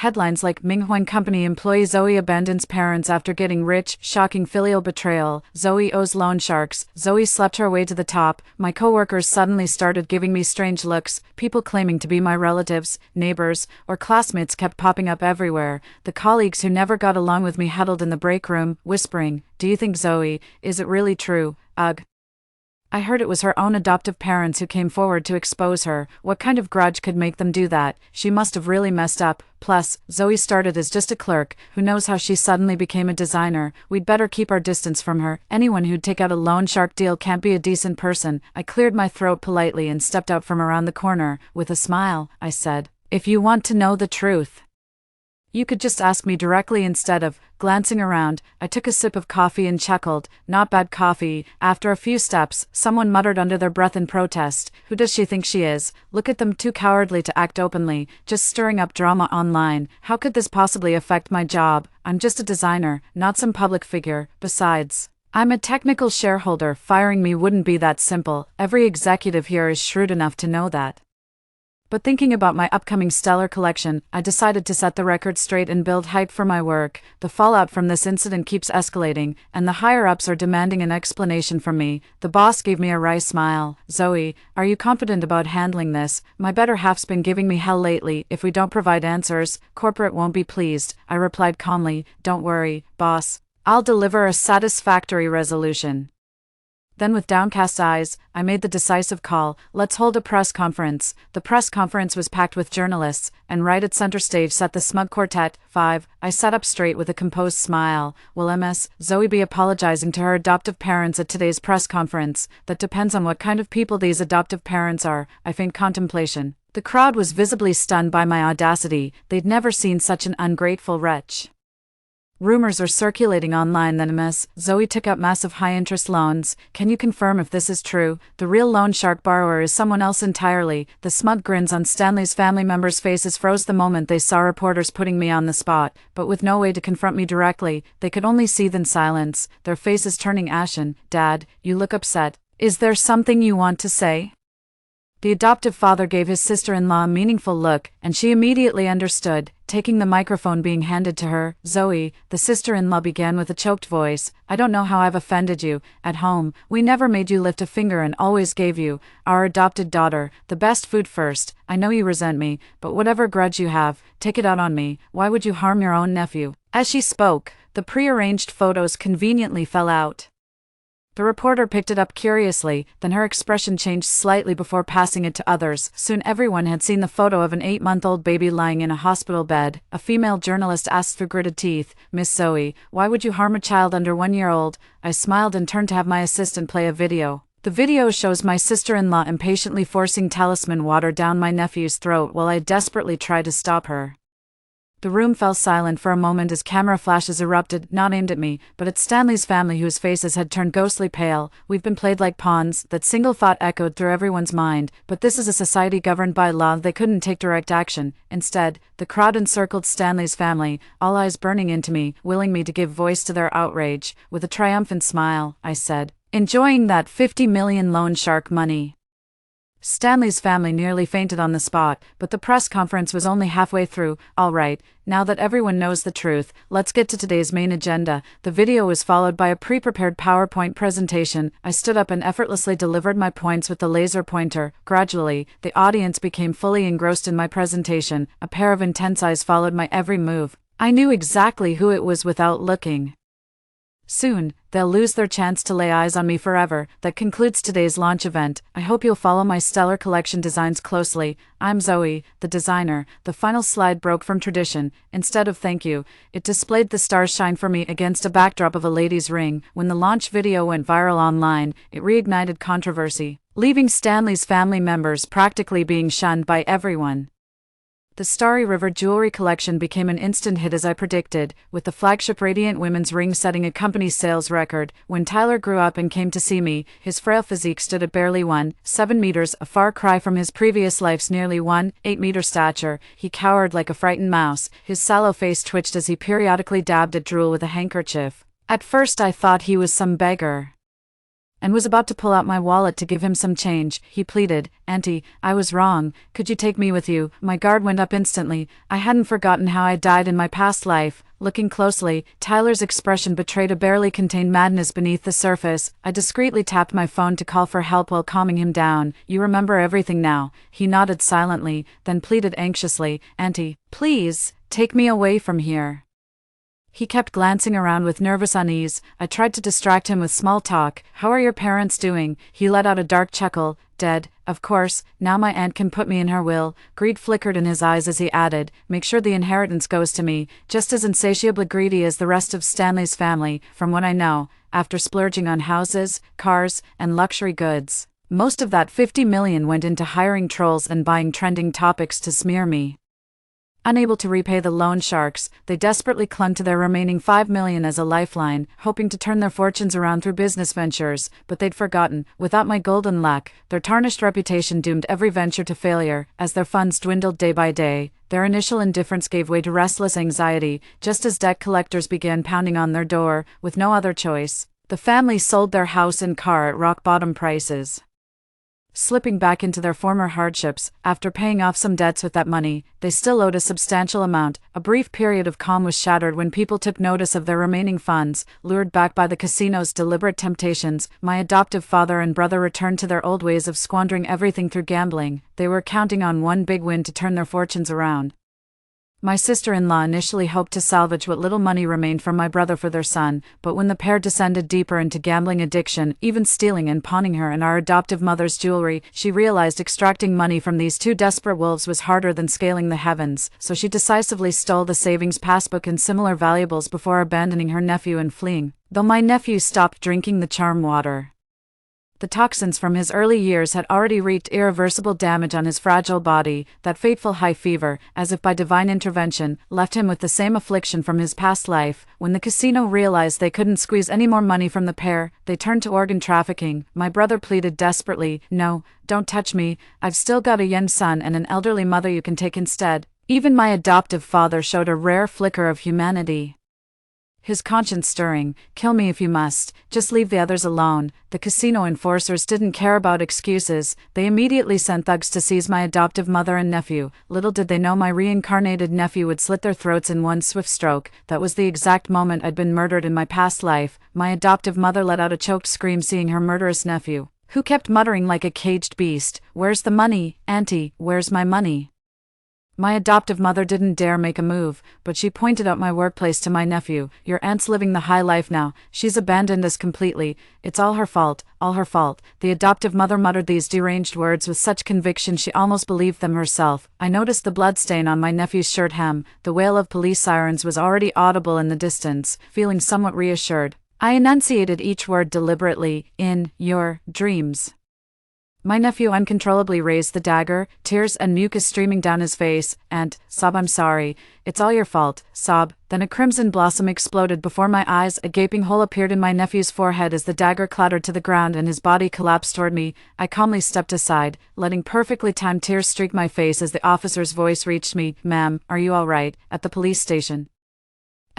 Headlines like Minghuang Company employee Zoe abandons parents after getting rich, shocking filial betrayal, Zoe owes loan sharks, Zoe slept her way to the top. My coworkers suddenly started giving me strange looks, people claiming to be my relatives, neighbors, or classmates kept popping up everywhere. The colleagues who never got along with me huddled in the break room, whispering, "Do you think Zoe, is it really true? Ugh." I heard it was her own adoptive parents who came forward to expose her. What kind of grudge could make them do that? She must have really messed up. Plus, Zoe started as just a clerk. Who knows how she suddenly became a designer? We'd better keep our distance from her. Anyone who'd take out a loan shark deal can't be a decent person. I cleared my throat politely and stepped out from around the corner. With a smile, I said, "If you want to know the truth, you could just ask me directly instead of." Glancing around, I took a sip of coffee and chuckled. Not bad coffee. After a few steps, someone muttered under their breath in protest, "Who does she think she is? Look at them, too cowardly to act openly, just stirring up drama online. How could this possibly affect my job? I'm just a designer, not some public figure. Besides, I'm a technical shareholder. Firing me wouldn't be that simple. Every executive here is shrewd enough to know that." But thinking about my upcoming stellar collection, I decided to set the record straight and build hype for my work. The fallout from this incident keeps escalating, and the higher-ups are demanding an explanation from me. The boss gave me a wry smile. "Zoe, are you confident about handling this? My better half's been giving me hell lately. If we don't provide answers, corporate won't be pleased." I replied calmly, "Don't worry, boss. I'll deliver a satisfactory resolution." Then with downcast eyes, I made the decisive call, "Let's hold a press conference." The press conference was packed with journalists, and right at center stage sat the smug quartet. 5. I sat up straight with a composed smile. "Will Zoe be apologizing to her adoptive parents at today's press conference? That depends on what kind of people these adoptive parents are." I feigned contemplation. The crowd was visibly stunned by my audacity. They'd never seen such an ungrateful wretch. Rumors are circulating online that Zoe took out massive high-interest loans. Can you confirm if this is true? The real loan shark borrower is someone else entirely. The smug grins on Stanley's family members' faces froze the moment they saw reporters putting me on the spot, but with no way to confront me directly, they could only seethe in silence, their faces turning ashen. "Dad, you look upset. Is there something you want to say?" The adoptive father gave his sister-in-law a meaningful look, and she immediately understood, taking the microphone being handed to her. "Zoe," the sister-in-law began with a choked voice, "I don't know how I've offended you. At home, we never made you lift a finger and always gave you, our adopted daughter, the best food first. I know you resent me, but whatever grudge you have, take it out on me. Why would you harm your own nephew?" As she spoke, the prearranged photos conveniently fell out. The reporter picked it up curiously, then her expression changed slightly before passing it to others. Soon everyone had seen the photo of an 8-month-old baby lying in a hospital bed. A female journalist asked through gritted teeth, "Miss Zoe, why would you harm a child under 1 year old?" I smiled and turned to have my assistant play a video. The video shows my sister-in-law impatiently forcing talisman water down my nephew's throat while I desperately try to stop her. The room fell silent for a moment as camera flashes erupted, not aimed at me, but at Stanley's family whose faces had turned ghostly pale. "We've been played like pawns." That single thought echoed through everyone's mind, but this is a society governed by law. They couldn't take direct action. Instead, the crowd encircled Stanley's family, all eyes burning into me, willing me to give voice to their outrage. With a triumphant smile, I said, "Enjoying that 50 million loan shark money." Stanley's family nearly fainted on the spot, but the press conference was only halfway through. "All right, now that everyone knows the truth, let's get to today's main agenda." The video was followed by a pre-prepared PowerPoint presentation. I stood up and effortlessly delivered my points with the laser pointer. Gradually, the audience became fully engrossed in my presentation. A pair of intense eyes followed my every move. I knew exactly who it was without looking. Soon, they'll lose their chance to lay eyes on me forever. That concludes today's launch event. I hope you'll follow my stellar collection designs closely. I'm Zoe, the designer. The final slide broke from tradition. Instead of "thank you," it displayed "the stars shine for me" against a backdrop of a lady's ring. When the launch video went viral online, it reignited controversy, leaving Stanley's family members practically being shunned by everyone. The Starry River jewelry collection became an instant hit as I predicted, with the flagship Radiant Women's ring setting a company sales record. When Tyler grew up and came to see me, his frail physique stood at barely 1.7 meters, a far cry from his previous life's nearly 1.8-meter stature. He cowered like a frightened mouse, his sallow face twitched as he periodically dabbed at drool with a handkerchief. At first I thought he was some beggar, and was about to pull out my wallet to give him some change. He pleaded, "Auntie, I was wrong. Could you take me with you?" My guard went up instantly. I hadn't forgotten how I died in my past life. Looking closely, Tyler's expression betrayed a barely contained madness beneath the surface. I discreetly tapped my phone to call for help while calming him down. "You remember everything now?" He nodded silently, then pleaded anxiously, "Auntie, please, take me away from here." He kept glancing around with nervous unease. I tried to distract him with small talk. "How are your parents doing?" He let out a dark chuckle. "Dead, of course. Now my aunt can put me in her will." Greed flickered in his eyes as he added, "Make sure the inheritance goes to me, just as insatiably greedy as the rest of Stanley's family. From what I know, after splurging on houses, cars, and luxury goods, most of that 50 million went into hiring trolls and buying trending topics to smear me." Unable to repay the loan sharks, they desperately clung to their remaining 5 million as a lifeline, hoping to turn their fortunes around through business ventures, but they'd forgotten, without my golden luck, their tarnished reputation doomed every venture to failure. As their funds dwindled day by day, their initial indifference gave way to restless anxiety, just as debt collectors began pounding on their door. With no other choice, the family sold their house and car at rock-bottom prices, slipping back into their former hardships. After paying off some debts with that money, they still owed a substantial amount. A brief period of calm was shattered when people took notice of their remaining funds. Lured back by the casino's deliberate temptations, my adoptive father and brother returned to their old ways of squandering everything through gambling. They were counting on one big win to turn their fortunes around. My sister-in-law initially hoped to salvage what little money remained from my brother for their son, but when the pair descended deeper into gambling addiction, even stealing and pawning her and our adoptive mother's jewelry, she realized extracting money from these two desperate wolves was harder than scaling the heavens, so she decisively stole the savings passbook and similar valuables before abandoning her nephew and fleeing. Though my nephew stopped drinking the charm water, the toxins from his early years had already wreaked irreversible damage on his fragile body. That fateful high fever, as if by divine intervention, left him with the same affliction from his past life. When the casino realized they couldn't squeeze any more money from the pair, they turned to organ trafficking. My brother pleaded desperately, "No, don't touch me. I've still got a young son and an elderly mother you can take instead." Even my adoptive father showed a rare flicker of humanity, his conscience stirring. "Kill me if you must, just leave the others alone." The casino enforcers didn't care about excuses. They immediately sent thugs to seize my adoptive mother and nephew. Little did they know my reincarnated nephew would slit their throats in one swift stroke. That was the exact moment I'd been murdered in my past life. My adoptive mother let out a choked scream seeing her murderous nephew, who kept muttering like a caged beast, "Where's the money, Auntie? Where's my money?" My adoptive mother didn't dare make a move, but she pointed out my workplace to my nephew. "Your aunt's living the high life now. She's abandoned us completely. It's all her fault, all her fault." The adoptive mother muttered these deranged words with such conviction she almost believed them herself. I noticed the bloodstain on my nephew's shirt hem. The wail of police sirens was already audible in the distance. Feeling somewhat reassured, I enunciated each word deliberately. "In your dreams." My nephew uncontrollably raised the dagger, tears and mucus streaming down his face, and, sob, "I'm sorry, it's all your fault," sob. Then a crimson blossom exploded before my eyes. A gaping hole appeared in my nephew's forehead as the dagger clattered to the ground and his body collapsed toward me. I calmly stepped aside, letting perfectly timed tears streak my face as the officer's voice reached me. "Ma'am, are you all right?" At the police station,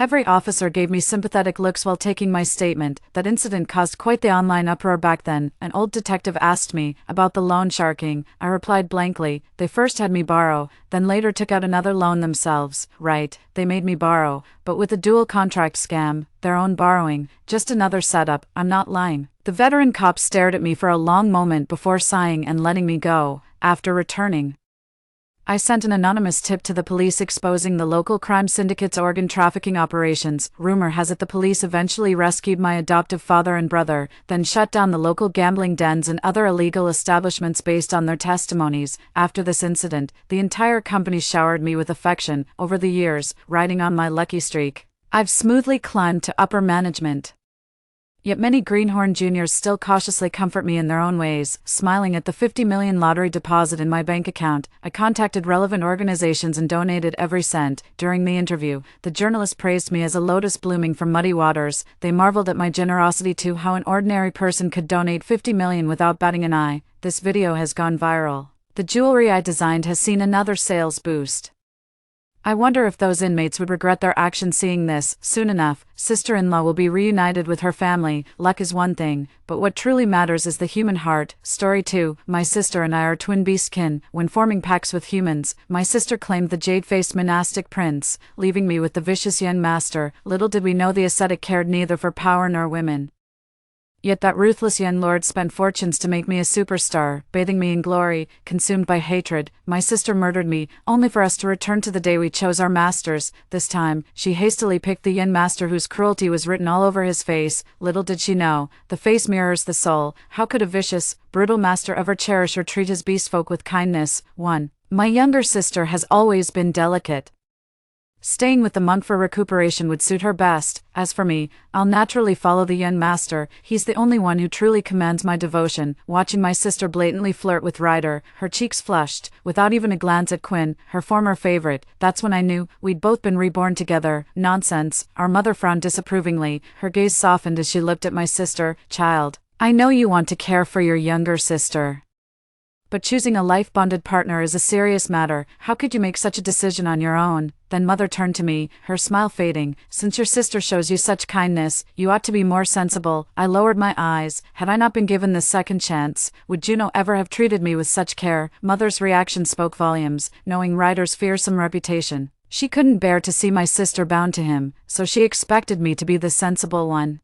every officer gave me sympathetic looks while taking my statement. That incident caused quite the online uproar back then. An old detective asked me about the loan sharking. I replied blankly. "They first had me borrow, then later took out another loan themselves." "Right, they made me borrow, but with a dual contract scam, their own borrowing, just another setup. I'm not lying." The veteran cop stared at me for a long moment before sighing and letting me go. After returning, I sent an anonymous tip to the police exposing the local crime syndicate's organ trafficking operations. Rumor has it the police eventually rescued my adoptive father and brother, then shut down the local gambling dens and other illegal establishments based on their testimonies. After this incident, the entire company showered me with affection. Over the years, riding on my lucky streak, I've smoothly climbed to upper management. Yet many greenhorn juniors still cautiously comfort me in their own ways. Smiling at the 50 million lottery deposit in my bank account, I contacted relevant organizations and donated every cent. During the interview, the journalist praised me as a lotus blooming from muddy waters. They marveled at my generosity too, how an ordinary person could donate 50 million without batting an eye. This video has gone viral. The jewelry I designed has seen another sales boost. I wonder if those inmates would regret their actions seeing this. Soon enough, sister-in-law will be reunited with her family. Luck is one thing, but what truly matters is the human heart. Story 2. My sister and I are twin beastkin. When forming packs with humans, my sister claimed the jade-faced monastic prince, leaving me with the vicious young master. Little did we know the ascetic cared neither for power nor women. Yet that ruthless young lord spent fortunes to make me a superstar, bathing me in glory. Consumed by hatred, my sister murdered me, only for us to return to the day we chose our masters. This time, she hastily picked the young master whose cruelty was written all over his face. Little did she know, the face mirrors the soul. How could a vicious, brutal master ever cherish or treat his beastfolk with kindness? 1. My younger sister has always been delicate. Staying with the monk for recuperation would suit her best. As for me, I'll naturally follow the young master. He's the only one who truly commands my devotion. Watching my sister blatantly flirt with Ryder, her cheeks flushed, without even a glance at Quinn, her former favorite, that's when I knew we'd both been reborn together. Nonsense. Our mother frowned disapprovingly. Her gaze softened as she looked at my sister. Child, I know you want to care for your younger sister, but choosing a life-bonded partner is a serious matter. How could you make such a decision on your own? Then mother turned to me, her smile fading. Since your sister shows you such kindness, you ought to be more sensible. I lowered my eyes. Had I not been given this second chance, would Juno ever have treated me with such care? Mother's reaction spoke volumes, knowing Ryder's fearsome reputation. She couldn't bear to see my sister bound to him, so she expected me to be the sensible one.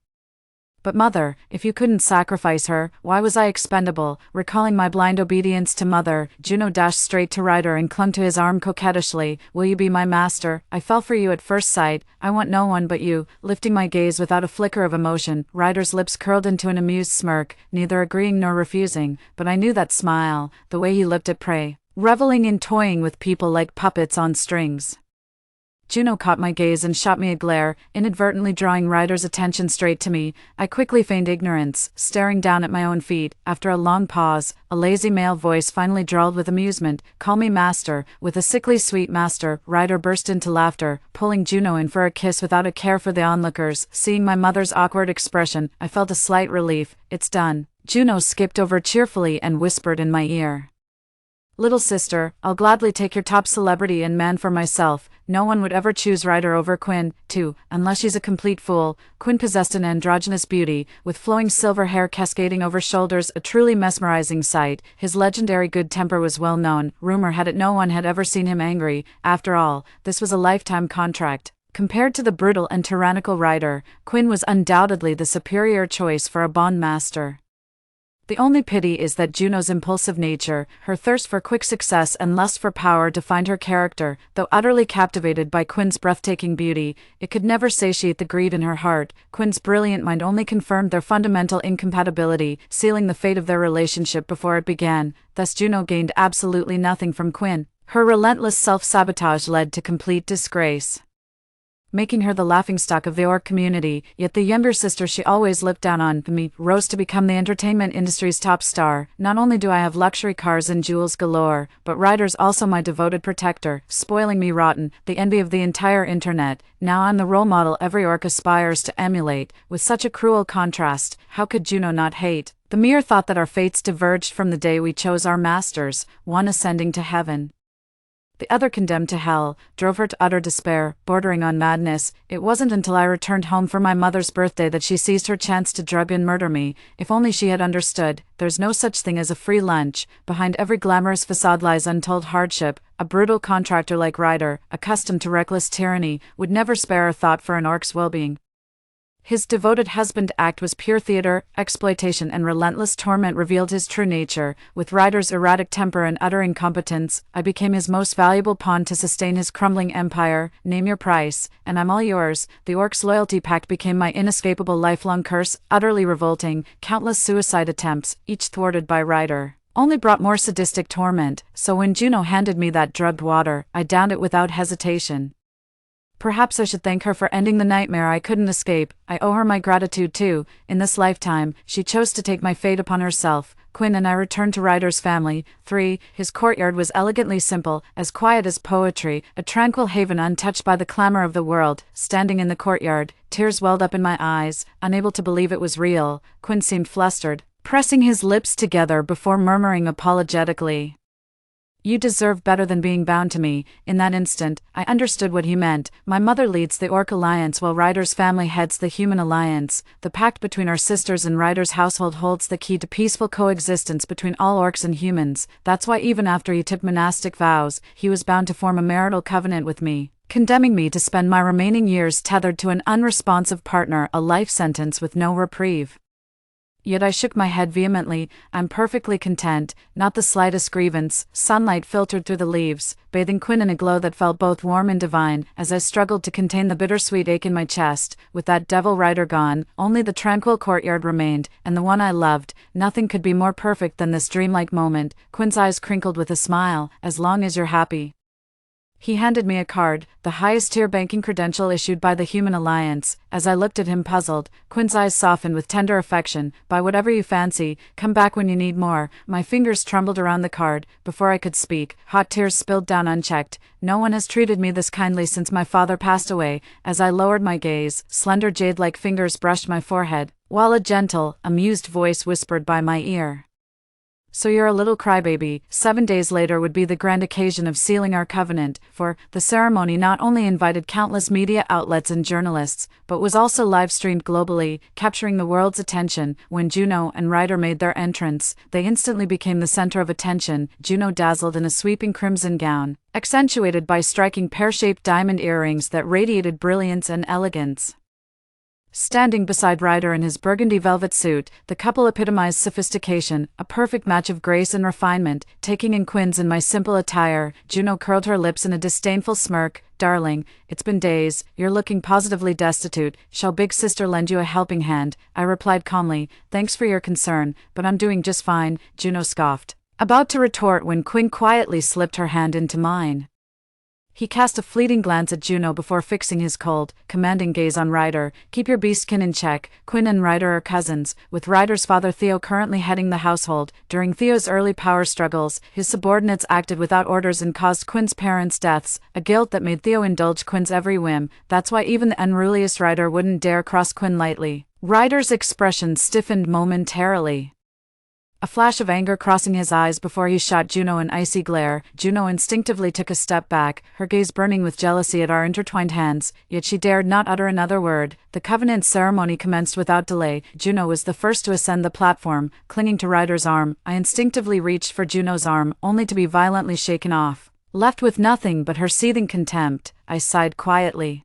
But mother, if you couldn't sacrifice her, why was I expendable? Recalling my blind obedience to mother, Juno dashed straight to Ryder and clung to his arm coquettishly. Will you be my master? I fell for you at first sight. I want no one but you. Lifting my gaze without a flicker of emotion, Ryder's lips curled into an amused smirk, neither agreeing nor refusing, but I knew that smile, the way he looked at prey, reveling in toying with people like puppets on strings. Juno caught my gaze and shot me a glare, inadvertently drawing Ryder's attention straight to me. I quickly feigned ignorance, staring down at my own feet. After a long pause, a lazy male voice finally drawled with amusement, "Call me master." With a sickly sweet master, Ryder burst into laughter, pulling Juno in for a kiss without a care for the onlookers. Seeing my mother's awkward expression, I felt a slight relief. It's done. Juno skipped over cheerfully and whispered in my ear, "Little sister, I'll gladly take your top celebrity and man for myself. No one would ever choose Ryder over Quinn, too, unless she's a complete fool." Quinn possessed an androgynous beauty, with flowing silver hair cascading over shoulders, a truly mesmerizing sight. His legendary good temper was well known. Rumor had it no one had ever seen him angry. After all, this was a lifetime contract. Compared to the brutal and tyrannical Ryder, Quinn was undoubtedly the superior choice for a bond master. The only pity is that Juno's impulsive nature, her thirst for quick success and lust for power defined her character. Though utterly captivated by Quinn's breathtaking beauty, it could never satiate the greed in her heart. Quinn's brilliant mind only confirmed their fundamental incompatibility, sealing the fate of their relationship before it began. Thus Juno gained absolutely nothing from Quinn. Her relentless self-sabotage led to complete disgrace, making her the laughingstock of the orc community. Yet the younger sister she always looked down on, me, rose to become the entertainment industry's top star. Not only do I have luxury cars and jewels galore, but Ryder's also my devoted protector, spoiling me rotten, the envy of the entire internet. Now I'm the role model every orc aspires to emulate. With such a cruel contrast, how could Juno not hate? The mere thought that our fates diverged from the day we chose our masters, one ascending to heaven, the other condemned to hell, drove her to utter despair, bordering on madness. It wasn't until I returned home for my mother's birthday that she seized her chance to drug and murder me. If only she had understood, there's no such thing as a free lunch. Behind every glamorous facade lies untold hardship. A brutal contractor like Ryder, accustomed to reckless tyranny, would never spare a thought for an orc's well-being. His devoted husband act was pure theater, exploitation and relentless torment revealed his true nature. With Ryder's erratic temper and utter incompetence, I became his most valuable pawn to sustain his crumbling empire. Name your price, and I'm all yours. The orc's loyalty pact became my inescapable lifelong curse, utterly revolting. Countless suicide attempts, each thwarted by Ryder, only brought more sadistic torment, so when Juno handed me that drugged water, I downed it without hesitation. Perhaps I should thank her for ending the nightmare I couldn't escape. I owe her my gratitude too. In this lifetime, she chose to take my fate upon herself. Quinn and I returned to Ryder's family. 3. His courtyard was elegantly simple, as quiet as poetry, a tranquil haven untouched by the clamor of the world. Standing in the courtyard, tears welled up in my eyes, unable to believe it was real. Quinn seemed flustered, pressing his lips together before murmuring apologetically, "You deserve better than being bound to me." In that instant, I understood what he meant. My mother leads the Orc Alliance while Ryder's family heads the Human Alliance. The pact between our sisters and Ryder's household holds the key to peaceful coexistence between all orcs and humans. That's why even after he took monastic vows, he was bound to form a marital covenant with me, condemning me to spend my remaining years tethered to an unresponsive partner, a life sentence with no reprieve. Yet I shook my head vehemently. I'm perfectly content, not the slightest grievance. Sunlight filtered through the leaves, bathing Quinn in a glow that felt both warm and divine, as I struggled to contain the bittersweet ache in my chest. With that devil Ryder gone, only the tranquil courtyard remained, and the one I loved. Nothing could be more perfect than this dreamlike moment. Quinn's eyes crinkled with a smile. "As long as you're happy." He handed me a card, the highest-tier banking credential issued by the Human Alliance. As I looked at him puzzled, Quinn's eyes softened with tender affection. "Buy whatever you fancy, come back when you need more." My fingers trembled around the card. Before I could speak, hot tears spilled down unchecked. "No one has treated me this kindly since my father passed away." As I lowered my gaze, slender jade-like fingers brushed my forehead, while a gentle, amused voice whispered by my ear, "So you're a little crybaby." 7 days later would be the grand occasion of sealing our covenant, for the ceremony not only invited countless media outlets and journalists, but was also live-streamed globally, capturing the world's attention. When Juno and Ryder made their entrance, they instantly became the center of attention. Juno dazzled in a sweeping crimson gown, accentuated by striking pear-shaped diamond earrings that radiated brilliance and elegance. Standing beside Ryder in his burgundy velvet suit, the couple epitomized sophistication, a perfect match of grace and refinement. Taking in Quinn's and my simple attire, Juno curled her lips in a disdainful smirk. "Darling, it's been days, you're looking positively destitute. Shall big sister lend you a helping hand?" I replied calmly, "Thanks for your concern, but I'm doing just fine." Juno scoffed, about to retort when Quinn quietly slipped her hand into mine. He cast a fleeting glance at Juno before fixing his cold, commanding gaze on Ryder. "Keep your beastkin in check." Quinn and Ryder are cousins, with Ryder's father Theo currently heading the household. During Theo's early power struggles, his subordinates acted without orders and caused Quinn's parents' deaths, a guilt that made Theo indulge Quinn's every whim. That's why even the unruliest Ryder wouldn't dare cross Quinn lightly. Ryder's expression stiffened momentarily, a flash of anger crossing his eyes before he shot Juno an icy glare. Juno instinctively took a step back, her gaze burning with jealousy at our intertwined hands, yet she dared not utter another word. The covenant ceremony commenced without delay. Juno was the first to ascend the platform, clinging to Ryder's arm. I instinctively reached for Juno's arm, only to be violently shaken off. Left with nothing but her seething contempt, I sighed quietly,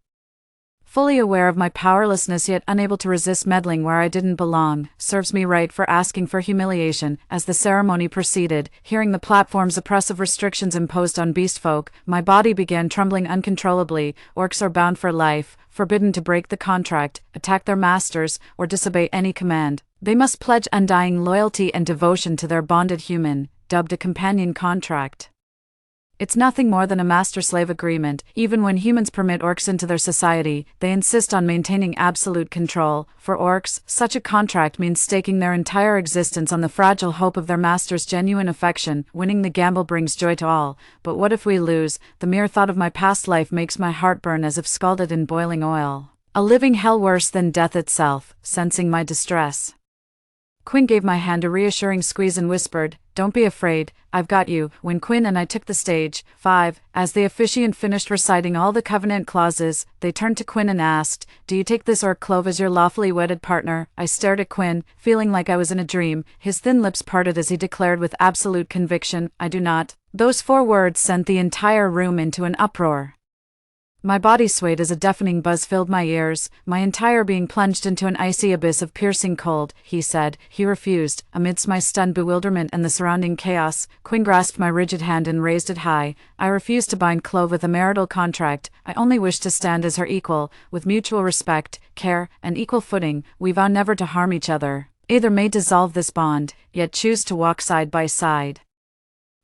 fully aware of my powerlessness yet unable to resist meddling where I didn't belong. "Serves me right for asking for humiliation." As the ceremony proceeded, hearing the platform's oppressive restrictions imposed on beast folk, my body began trembling uncontrollably. Orcs are bound for life, forbidden to break the contract, attack their masters, or disobey any command. They must pledge undying loyalty and devotion to their bonded human, dubbed a companion contract. It's nothing more than a master-slave agreement. Even when humans permit orcs into their society, they insist on maintaining absolute control. For orcs, such a contract means staking their entire existence on the fragile hope of their master's genuine affection. Winning the gamble brings joy to all, but what if we lose? The mere thought of my past life makes my heart burn as if scalded in boiling oil. A living hell worse than death itself. Sensing my distress, Quinn gave my hand a reassuring squeeze and whispered, "Don't be afraid, I've got you." When Quinn and I took the stage, 5, as the officiant finished reciting all the covenant clauses, they turned to Quinn and asked, "Do you take this orc clove as your lawfully wedded partner?" I stared at Quinn, feeling like I was in a dream. His thin lips parted as he declared with absolute conviction, "I do not." Those 4 words sent the entire room into an uproar. My body swayed as a deafening buzz filled my ears, my entire being plunged into an icy abyss of piercing cold. "He said." He refused. Amidst my stunned bewilderment and the surrounding chaos, Quinn grasped my rigid hand and raised it high. "I refuse to bind Clove with a marital contract. I only wish to stand as her equal, with mutual respect, care, and equal footing. We vow never to harm each other. Either may dissolve this bond, yet choose to walk side by side."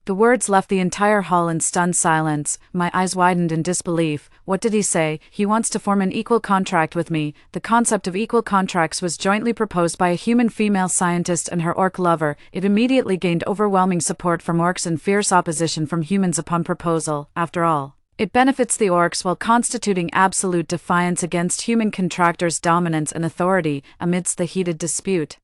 The words left the entire hall in stunned silence. My eyes widened in disbelief. What did he say? He wants to form an equal contract with me. The concept of equal contracts was jointly proposed by a human female scientist and her orc lover. It immediately gained overwhelming support from orcs and fierce opposition from humans upon proposal. After all, it benefits the orcs while constituting absolute defiance against human contractors' dominance and authority amidst the heated dispute.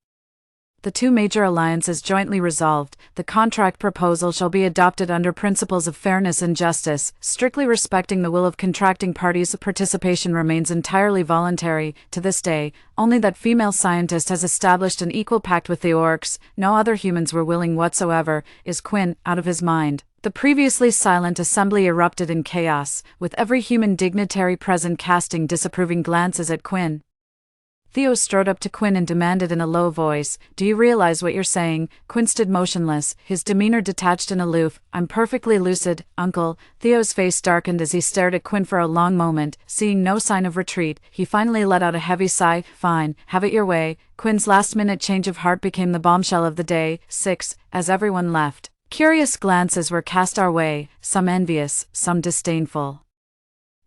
The two major alliances jointly resolved, the contract proposal shall be adopted under principles of fairness and justice, strictly respecting the will of contracting parties. Participation remains entirely voluntary. To this day, only that female scientist has established an equal pact with the orcs. No other humans were willing whatsoever. Is Quinn out of his mind? The previously silent assembly erupted in chaos, with every human dignitary present casting disapproving glances at Quinn. Theo strode up to Quinn and demanded in a low voice, "Do you realize what you're saying?" Quinn stood motionless, his demeanor detached and aloof. "I'm perfectly lucid, uncle." Theo's face darkened as he stared at Quinn for a long moment. Seeing no sign of retreat, he finally let out a heavy sigh. "Fine, have it your way." Quinn's last-minute change of heart became the bombshell of the day. 6. As everyone left, curious glances were cast our way, some envious, some disdainful,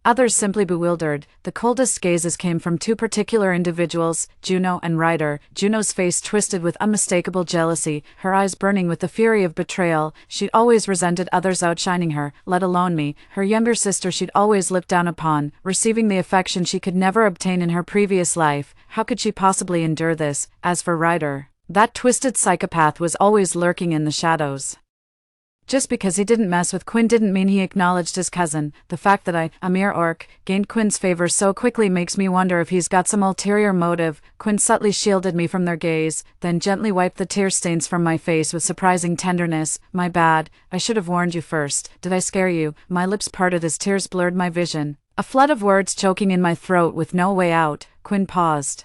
others simply bewildered. The coldest gazes came from two particular individuals, Juno and Ryder. Juno's face twisted with unmistakable jealousy, her eyes burning with the fury of betrayal. She'd always resented others outshining her, let alone me. Her younger sister she'd always looked down upon, receiving the affection she could never obtain in her previous life. How could she possibly endure this? As for Ryder, that twisted psychopath was always lurking in the shadows. Just because he didn't mess with Quinn didn't mean he acknowledged his cousin. The fact that I, a mere orc, gained Quinn's favor so quickly makes me wonder if he's got some ulterior motive. Quinn subtly shielded me from their gaze, then gently wiped the tear stains from my face with surprising tenderness. "My bad, I should have warned you first. Did I scare you?" My lips parted as tears blurred my vision, a flood of words choking in my throat with no way out. Quinn paused,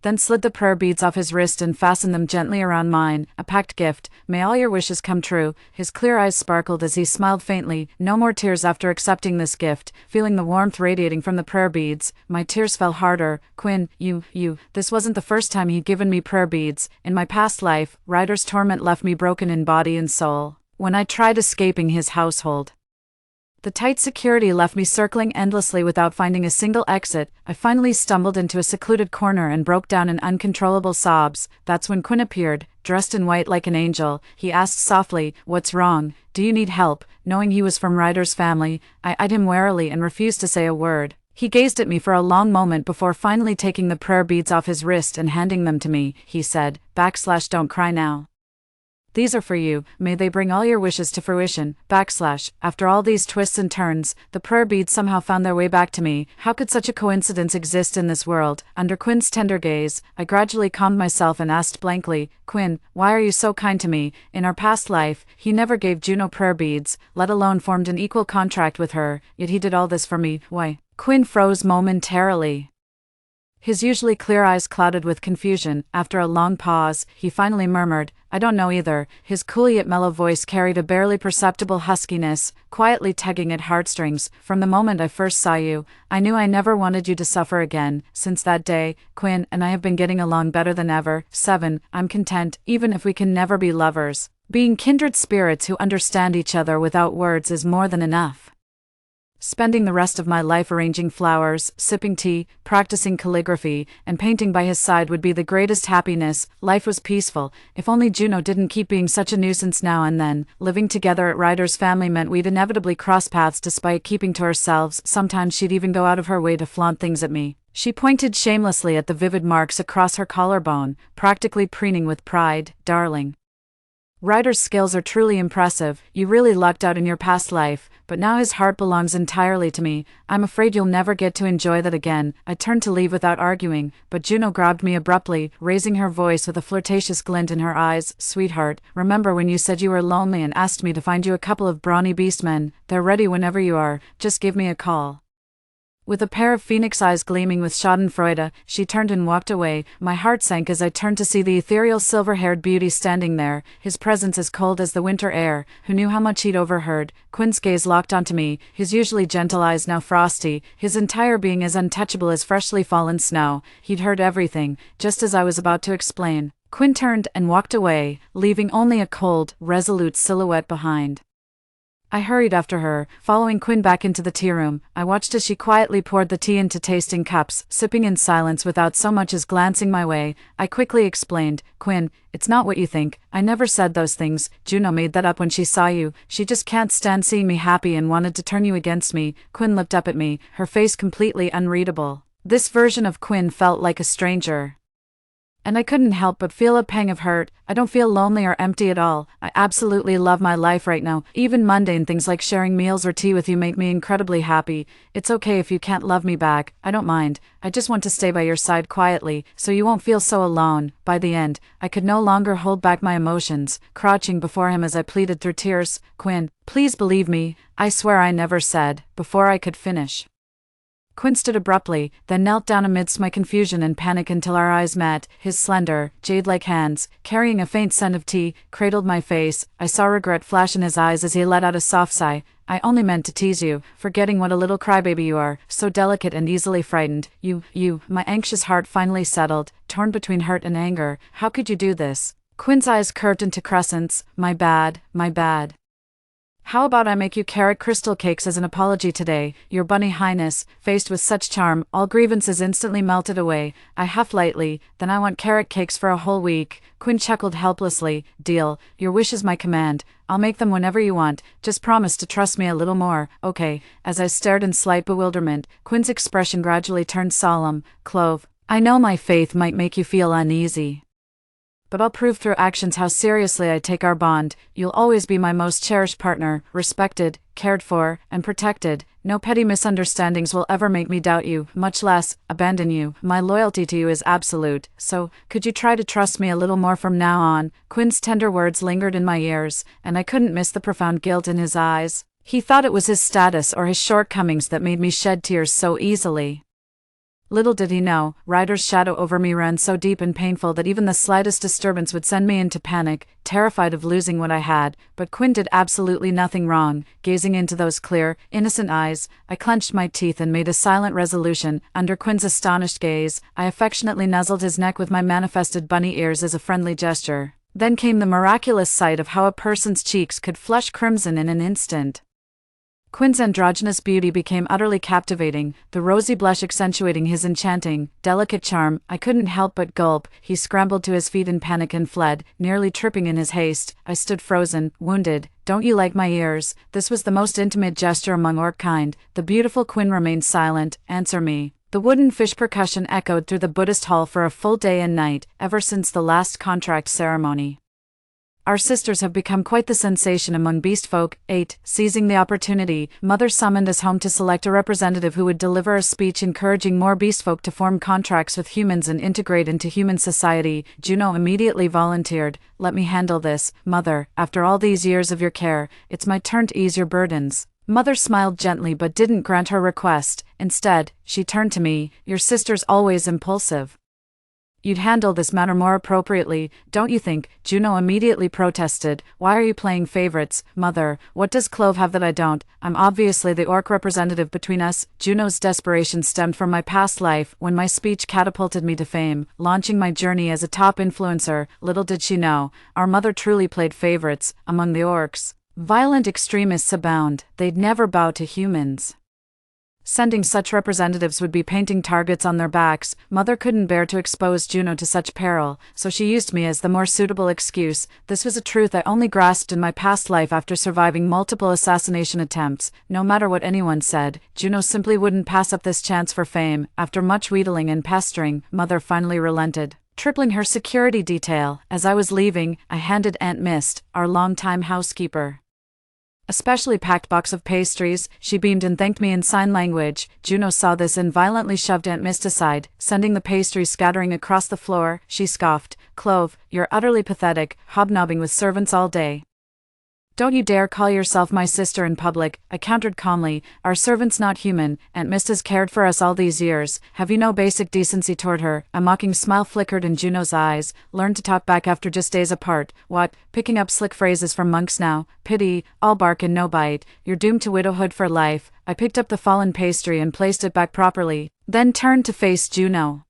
then slid the prayer beads off his wrist and fastened them gently around mine. "A packed gift. May all your wishes come true." His clear eyes sparkled as he smiled faintly. No more tears after accepting this gift. Feeling the warmth radiating from the prayer beads, my tears fell harder. "Quinn, you. This wasn't the first time he'd given me prayer beads. In my past life, Ryder's torment left me broken in body and soul. When I tried escaping his household, the tight security left me circling endlessly without finding a single exit. I finally stumbled into a secluded corner and broke down in uncontrollable sobs. That's when Quinn appeared, dressed in white like an angel. He asked softly, "What's wrong? Do you need help?" Knowing he was from Ryder's family, I eyed him warily and refused to say a word. He gazed at me for a long moment before finally taking the prayer beads off his wrist and handing them to me. He said, "Don't cry now. These are for you. May they bring all your wishes to fruition." After all these twists and turns, the prayer beads somehow found their way back to me. How could such a coincidence exist in this world? Under Quinn's tender gaze, I gradually calmed myself and asked blankly, "Quinn, why are you so kind to me? In our past life, he never gave Juno prayer beads, let alone formed an equal contract with her, yet he did all this for me. Why?" Quinn froze momentarily, his usually clear eyes clouded with confusion. After a long pause, he finally murmured, "I don't know either." His cool yet mellow voice carried a barely perceptible huskiness, quietly tugging at heartstrings. "From the moment I first saw you, I knew I never wanted you to suffer again. Since that day, Quinn and I have been getting along better than ever. 7. I'm content, even if we can never be lovers. Being kindred spirits who understand each other without words is more than enough. Spending the rest of my life arranging flowers, sipping tea, practicing calligraphy, and painting by his side would be the greatest happiness." Life was peaceful, if only Juno didn't keep being such a nuisance now and then. Living together at Ryder's family meant we'd inevitably cross paths despite keeping to ourselves. Sometimes she'd even go out of her way to flaunt things at me. She pointed shamelessly at the vivid marks across her collarbone, practically preening with pride. "Darling, Ryder's skills are truly impressive. You really lucked out in your past life, but now his heart belongs entirely to me. I'm afraid you'll never get to enjoy that again." I turned to leave without arguing, but Juno grabbed me abruptly, raising her voice with a flirtatious glint in her eyes. "Sweetheart, remember when you said you were lonely and asked me to find you a couple of brawny beastmen? They're ready whenever you are. Just give me a call." With a pair of phoenix eyes gleaming with schadenfreude, she turned and walked away. My heart sank as I turned to see the ethereal silver-haired beauty standing there, his presence as cold as the winter air. Who knew how much he'd overheard? Quinn's gaze locked onto me, his usually gentle eyes now frosty, his entire being as untouchable as freshly fallen snow. He'd heard everything, just as I was about to explain. Quinn turned and walked away, leaving only a cold, resolute silhouette behind. I hurried after her, following Quinn back into the tea room. I watched as she quietly poured the tea into tasting cups, sipping in silence without so much as glancing my way. I quickly explained, "Quinn, it's not what you think. I never said those things. Juno made that up when she saw you. She just can't stand seeing me happy and wanted to turn you against me." Quinn looked up at me, her face completely unreadable. This version of Quinn felt like a stranger. And I couldn't help but feel a pang of hurt. I don't feel lonely or empty at all. I absolutely love my life right now. Even mundane things like sharing meals or tea with you make me incredibly happy. It's okay if you can't love me back. I don't mind. I just want to stay by your side quietly, so you won't feel so alone. By the end, I could no longer hold back my emotions, crouching before him as I pleaded through tears, "Quinn, please believe me. I swear I never said," before I could finish. Quinn stood abruptly, then knelt down amidst my confusion and panic until our eyes met. His slender, jade-like hands, carrying a faint scent of tea, cradled my face. I saw regret flash in his eyes as he let out a soft sigh. "I only meant to tease you, forgetting what a little crybaby you are, so delicate and easily frightened. You." My anxious heart finally settled, torn between hurt and anger. "How could you do this?" Quinn's eyes curved into crescents. My bad. "How about I make you carrot crystal cakes as an apology today, your bunny highness?" Faced with such charm, all grievances instantly melted away. I huffed lightly. "Then I want carrot cakes for a whole week." Quinn chuckled helplessly. "Deal. Your wish is my command. I'll make them whenever you want. Just promise to trust me a little more, okay?" As I stared in slight bewilderment, Quinn's expression gradually turned solemn. "Clove, I know my faith might make you feel uneasy, but I'll prove through actions how seriously I take our bond. You'll always be my most cherished partner, respected, cared for, and protected. No petty misunderstandings will ever make me doubt you, much less abandon you. My loyalty to you is absolute, so could you try to trust me a little more from now on?" Quinn's tender words lingered in my ears, and I couldn't miss the profound guilt in his eyes. He thought it was his status or his shortcomings that made me shed tears so easily. Little did he know, Ryder's shadow over me ran so deep and painful that even the slightest disturbance would send me into panic, terrified of losing what I had. But Quinn did absolutely nothing wrong. Gazing into those clear, innocent eyes, I clenched my teeth and made a silent resolution. Under Quinn's astonished gaze, I affectionately nuzzled his neck with my manifested bunny ears as a friendly gesture. Then came the miraculous sight of how a person's cheeks could flush crimson in an instant. Quinn's androgynous beauty became utterly captivating, the rosy blush accentuating his enchanting, delicate charm. I couldn't help but gulp. He scrambled to his feet in panic and fled, nearly tripping in his haste. I stood frozen, wounded. "Don't you like my ears?" This was the most intimate gesture among orc kind. The beautiful Quinn remained silent. "Answer me." The wooden fish percussion echoed through the Buddhist hall for a full day and night, ever since the last contract ceremony. Our sisters have become quite the sensation among beast folk. 8. Seizing the opportunity, Mother summoned us home to select a representative who would deliver a speech encouraging more beast folk to form contracts with humans and integrate into human society. Juno immediately volunteered. "Let me handle this, Mother. After all these years of your care, it's my turn to ease your burdens." Mother smiled gently but didn't grant her request. Instead, she turned to me. "Your sister's always impulsive. You'd handle this matter more appropriately, don't you think?" Juno immediately protested. "Why are you playing favorites, Mother? What does Clove have that I don't? I'm obviously the orc representative between us." Juno's desperation stemmed from my past life, when my speech catapulted me to fame, launching my journey as a top influencer. Little did she know, our mother truly played favorites among the orcs. Violent extremists abound. They'd never bow to humans. Sending such representatives would be painting targets on their backs. Mother couldn't bear to expose Juno to such peril, so she used me as the more suitable excuse. This was a truth I only grasped in my past life after surviving multiple assassination attempts. No matter what anyone said, Juno simply wouldn't pass up this chance for fame. After much wheedling and pestering, Mother finally relented, tripling her security detail. As I was leaving, I handed Aunt Mist, our longtime housekeeper, a specially packed box of pastries. She beamed and thanked me in sign language. Juno saw this and violently shoved Aunt Mist aside, sending the pastries scattering across the floor. She scoffed. "Clove, you're utterly pathetic, hobnobbing with servants all day. Don't you dare call yourself my sister in public," I countered calmly. "Our servant's not human. Aunt Mist has cared for us all these years. Have you no basic decency toward her?" A mocking smile flickered in Juno's eyes. "Learn to talk back after just days apart. What, picking up slick phrases from monks now? Pity, all bark and no bite. You're doomed to widowhood for life." I picked up the fallen pastry and placed it back properly, then turned to face Juno.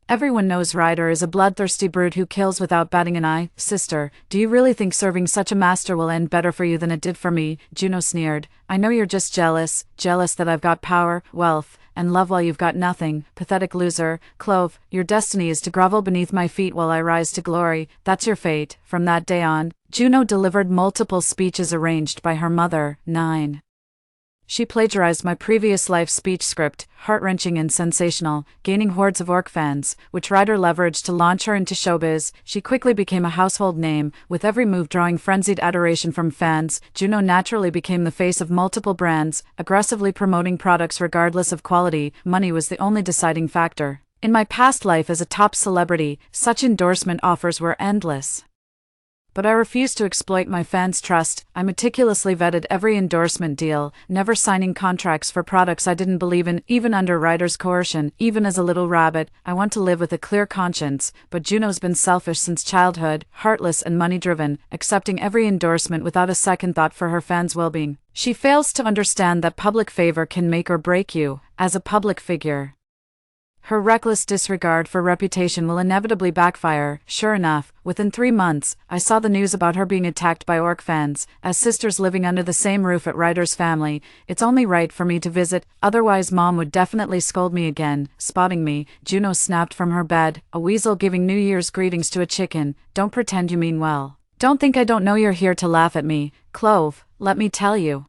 Everyone knows Ryder is a bloodthirsty brute who kills without batting an eye. Sister, do you really think serving such a master will end better for you than it did for me? Juno sneered. I know you're just jealous that I've got power, wealth, and love while you've got nothing. Pathetic loser. Clove, your destiny is to grovel beneath my feet while I rise to glory. That's your fate. From that day on, Juno delivered multiple speeches arranged by her mother. 9. She plagiarized my previous life speech script, heart-wrenching and sensational, gaining hordes of orc fans, which Ryder leveraged to launch her into showbiz. She quickly became a household name, with every move drawing frenzied adoration from fans. Juno naturally became the face of multiple brands, aggressively promoting products regardless of quality. Money was the only deciding factor. In my past life as a top celebrity, such endorsement offers were endless. But I refused to exploit my fans' trust. I meticulously vetted every endorsement deal, never signing contracts for products I didn't believe in, even under Ryder's coercion. Even as a little rabbit, I want to live with a clear conscience, but Juno's been selfish since childhood, heartless and money-driven, accepting every endorsement without a second thought for her fans' well-being. She fails to understand that public favor can make or break you, as a public figure. Her reckless disregard for reputation will inevitably backfire. Sure enough, within 3 months, I saw the news about her being attacked by orc fans. As sisters living under the same roof at Ryder's family, it's only right for me to visit, otherwise Mom would definitely scold me again. Spotting me, Juno snapped from her bed, a weasel giving New Year's greetings to a chicken. Don't pretend you mean well. Don't think I don't know you're here to laugh at me, Clove, let me tell you.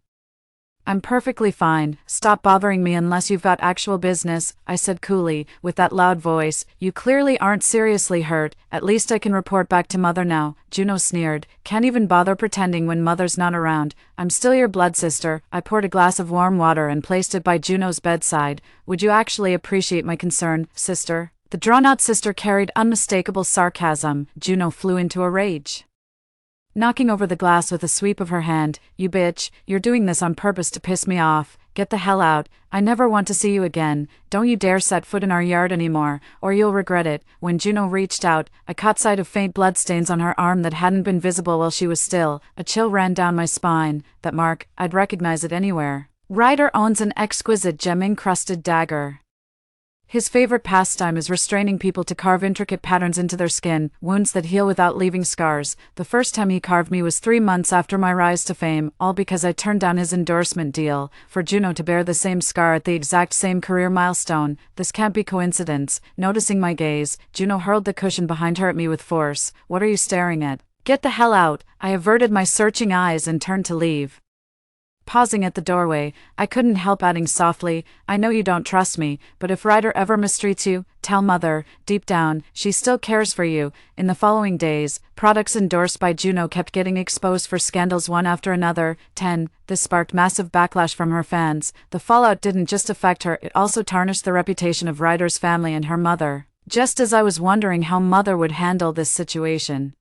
I'm perfectly fine. Stop bothering me unless you've got actual business, I said coolly, with that loud voice. You clearly aren't seriously hurt. At least I can report back to Mother now. Juno sneered. Can't even bother pretending when Mother's not around. I'm still your blood sister. I poured a glass of warm water and placed it by Juno's bedside. Would you actually appreciate my concern, sister? The drawn-out sister carried unmistakable sarcasm. Juno flew into a rage, knocking over the glass with a sweep of her hand. You bitch, you're doing this on purpose to piss me off. Get the hell out. I never want to see you again. Don't you dare set foot in our yard anymore, or you'll regret it. When Juno reached out, I caught sight of faint bloodstains on her arm that hadn't been visible while she was still. A chill ran down my spine. That mark, I'd recognize it anywhere. Ryder owns an exquisite gem-encrusted dagger. His favorite pastime is restraining people to carve intricate patterns into their skin, wounds that heal without leaving scars. The first time he carved me was 3 months after my rise to fame, all because I turned down his endorsement deal. For Juno to bear the same scar at the exact same career milestone, this can't be coincidence. Noticing my gaze, Juno hurled the cushion behind her at me with force. What are you staring at? Get the hell out. I averted my searching eyes and turned to leave. Pausing at the doorway, I couldn't help adding softly, I know you don't trust me, but if Ryder ever mistreats you, tell Mother. Deep down, she still cares for you. In the following days, products endorsed by Juno kept getting exposed for scandals one after another. 10. This sparked massive backlash from her fans. The fallout didn't just affect her, it also tarnished the reputation of Ryder's family and her mother. Just as I was wondering how Mother would handle this situation,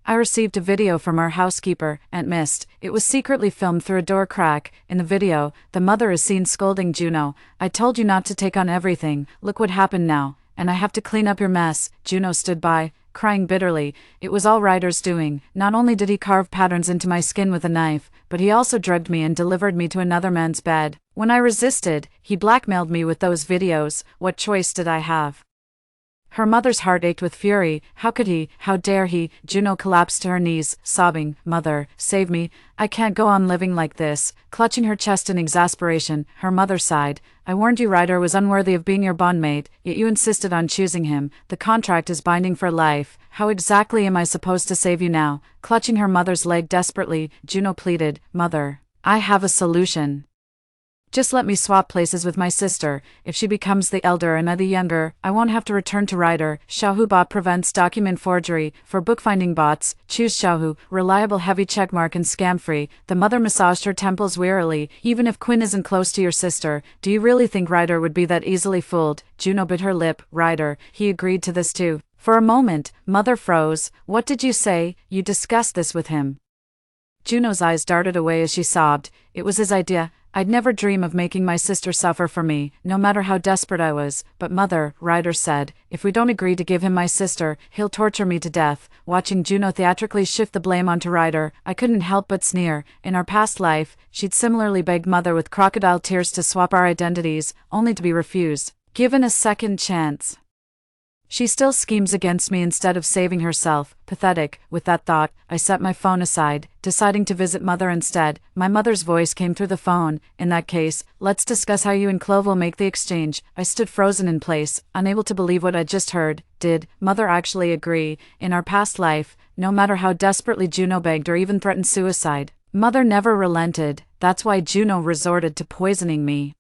I received a video from our housekeeper, Aunt Mist. It was secretly filmed through a door crack. In the video, the mother is seen scolding Juno. I told you not to take on everything. Look what happened now. And I have to clean up your mess. Juno stood by, crying bitterly. It was all Ryder's doing. Not only did he carve patterns into my skin with a knife, but he also drugged me and delivered me to another man's bed. When I resisted, he blackmailed me with those videos. What choice did I have? Her mother's heart ached with fury. How could he? How dare he? Juno collapsed to her knees, sobbing, Mother, save me. I can't go on living like this. Clutching her chest in exasperation, her mother sighed. I warned you Ryder was unworthy of being your bondmate, yet you insisted on choosing him. The contract is binding for life. How exactly am I supposed to save you now? Clutching her mother's leg desperately, Juno pleaded, Mother, I have a solution. Just let me swap places with my sister. If she becomes the elder and I the younger, I won't have to return to Ryder. Xiaohu bot prevents document forgery. For bookfinding bots, choose Xiaohu, reliable heavy checkmark and scam-free. The mother massaged her temples wearily. Even if Quinn isn't close to your sister, do you really think Ryder would be that easily fooled? Juno bit her lip. Ryder, he agreed to this too. For a moment, Mother froze. What did you say? You discussed this with him? Juno's eyes darted away as she sobbed. It was his idea. I'd never dream of making my sister suffer for me, no matter how desperate I was. But Mother, Ryder said, if we don't agree to give him my sister, he'll torture me to death. Watching Juno theatrically shift the blame onto Ryder, I couldn't help but sneer. In our past life, she'd similarly begged Mother with crocodile tears to swap our identities, only to be refused. Given a second chance. She still schemes against me instead of saving herself. Pathetic. With that thought, I set my phone aside, deciding to visit Mother instead. My mother's voice came through the phone. In that case, let's discuss how you and Clove will make the exchange. I stood frozen in place, unable to believe what I'd just heard. Did Mother actually agree? In our past life, no matter how desperately Juno begged or even threatened suicide, Mother never relented. That's why Juno resorted to poisoning me.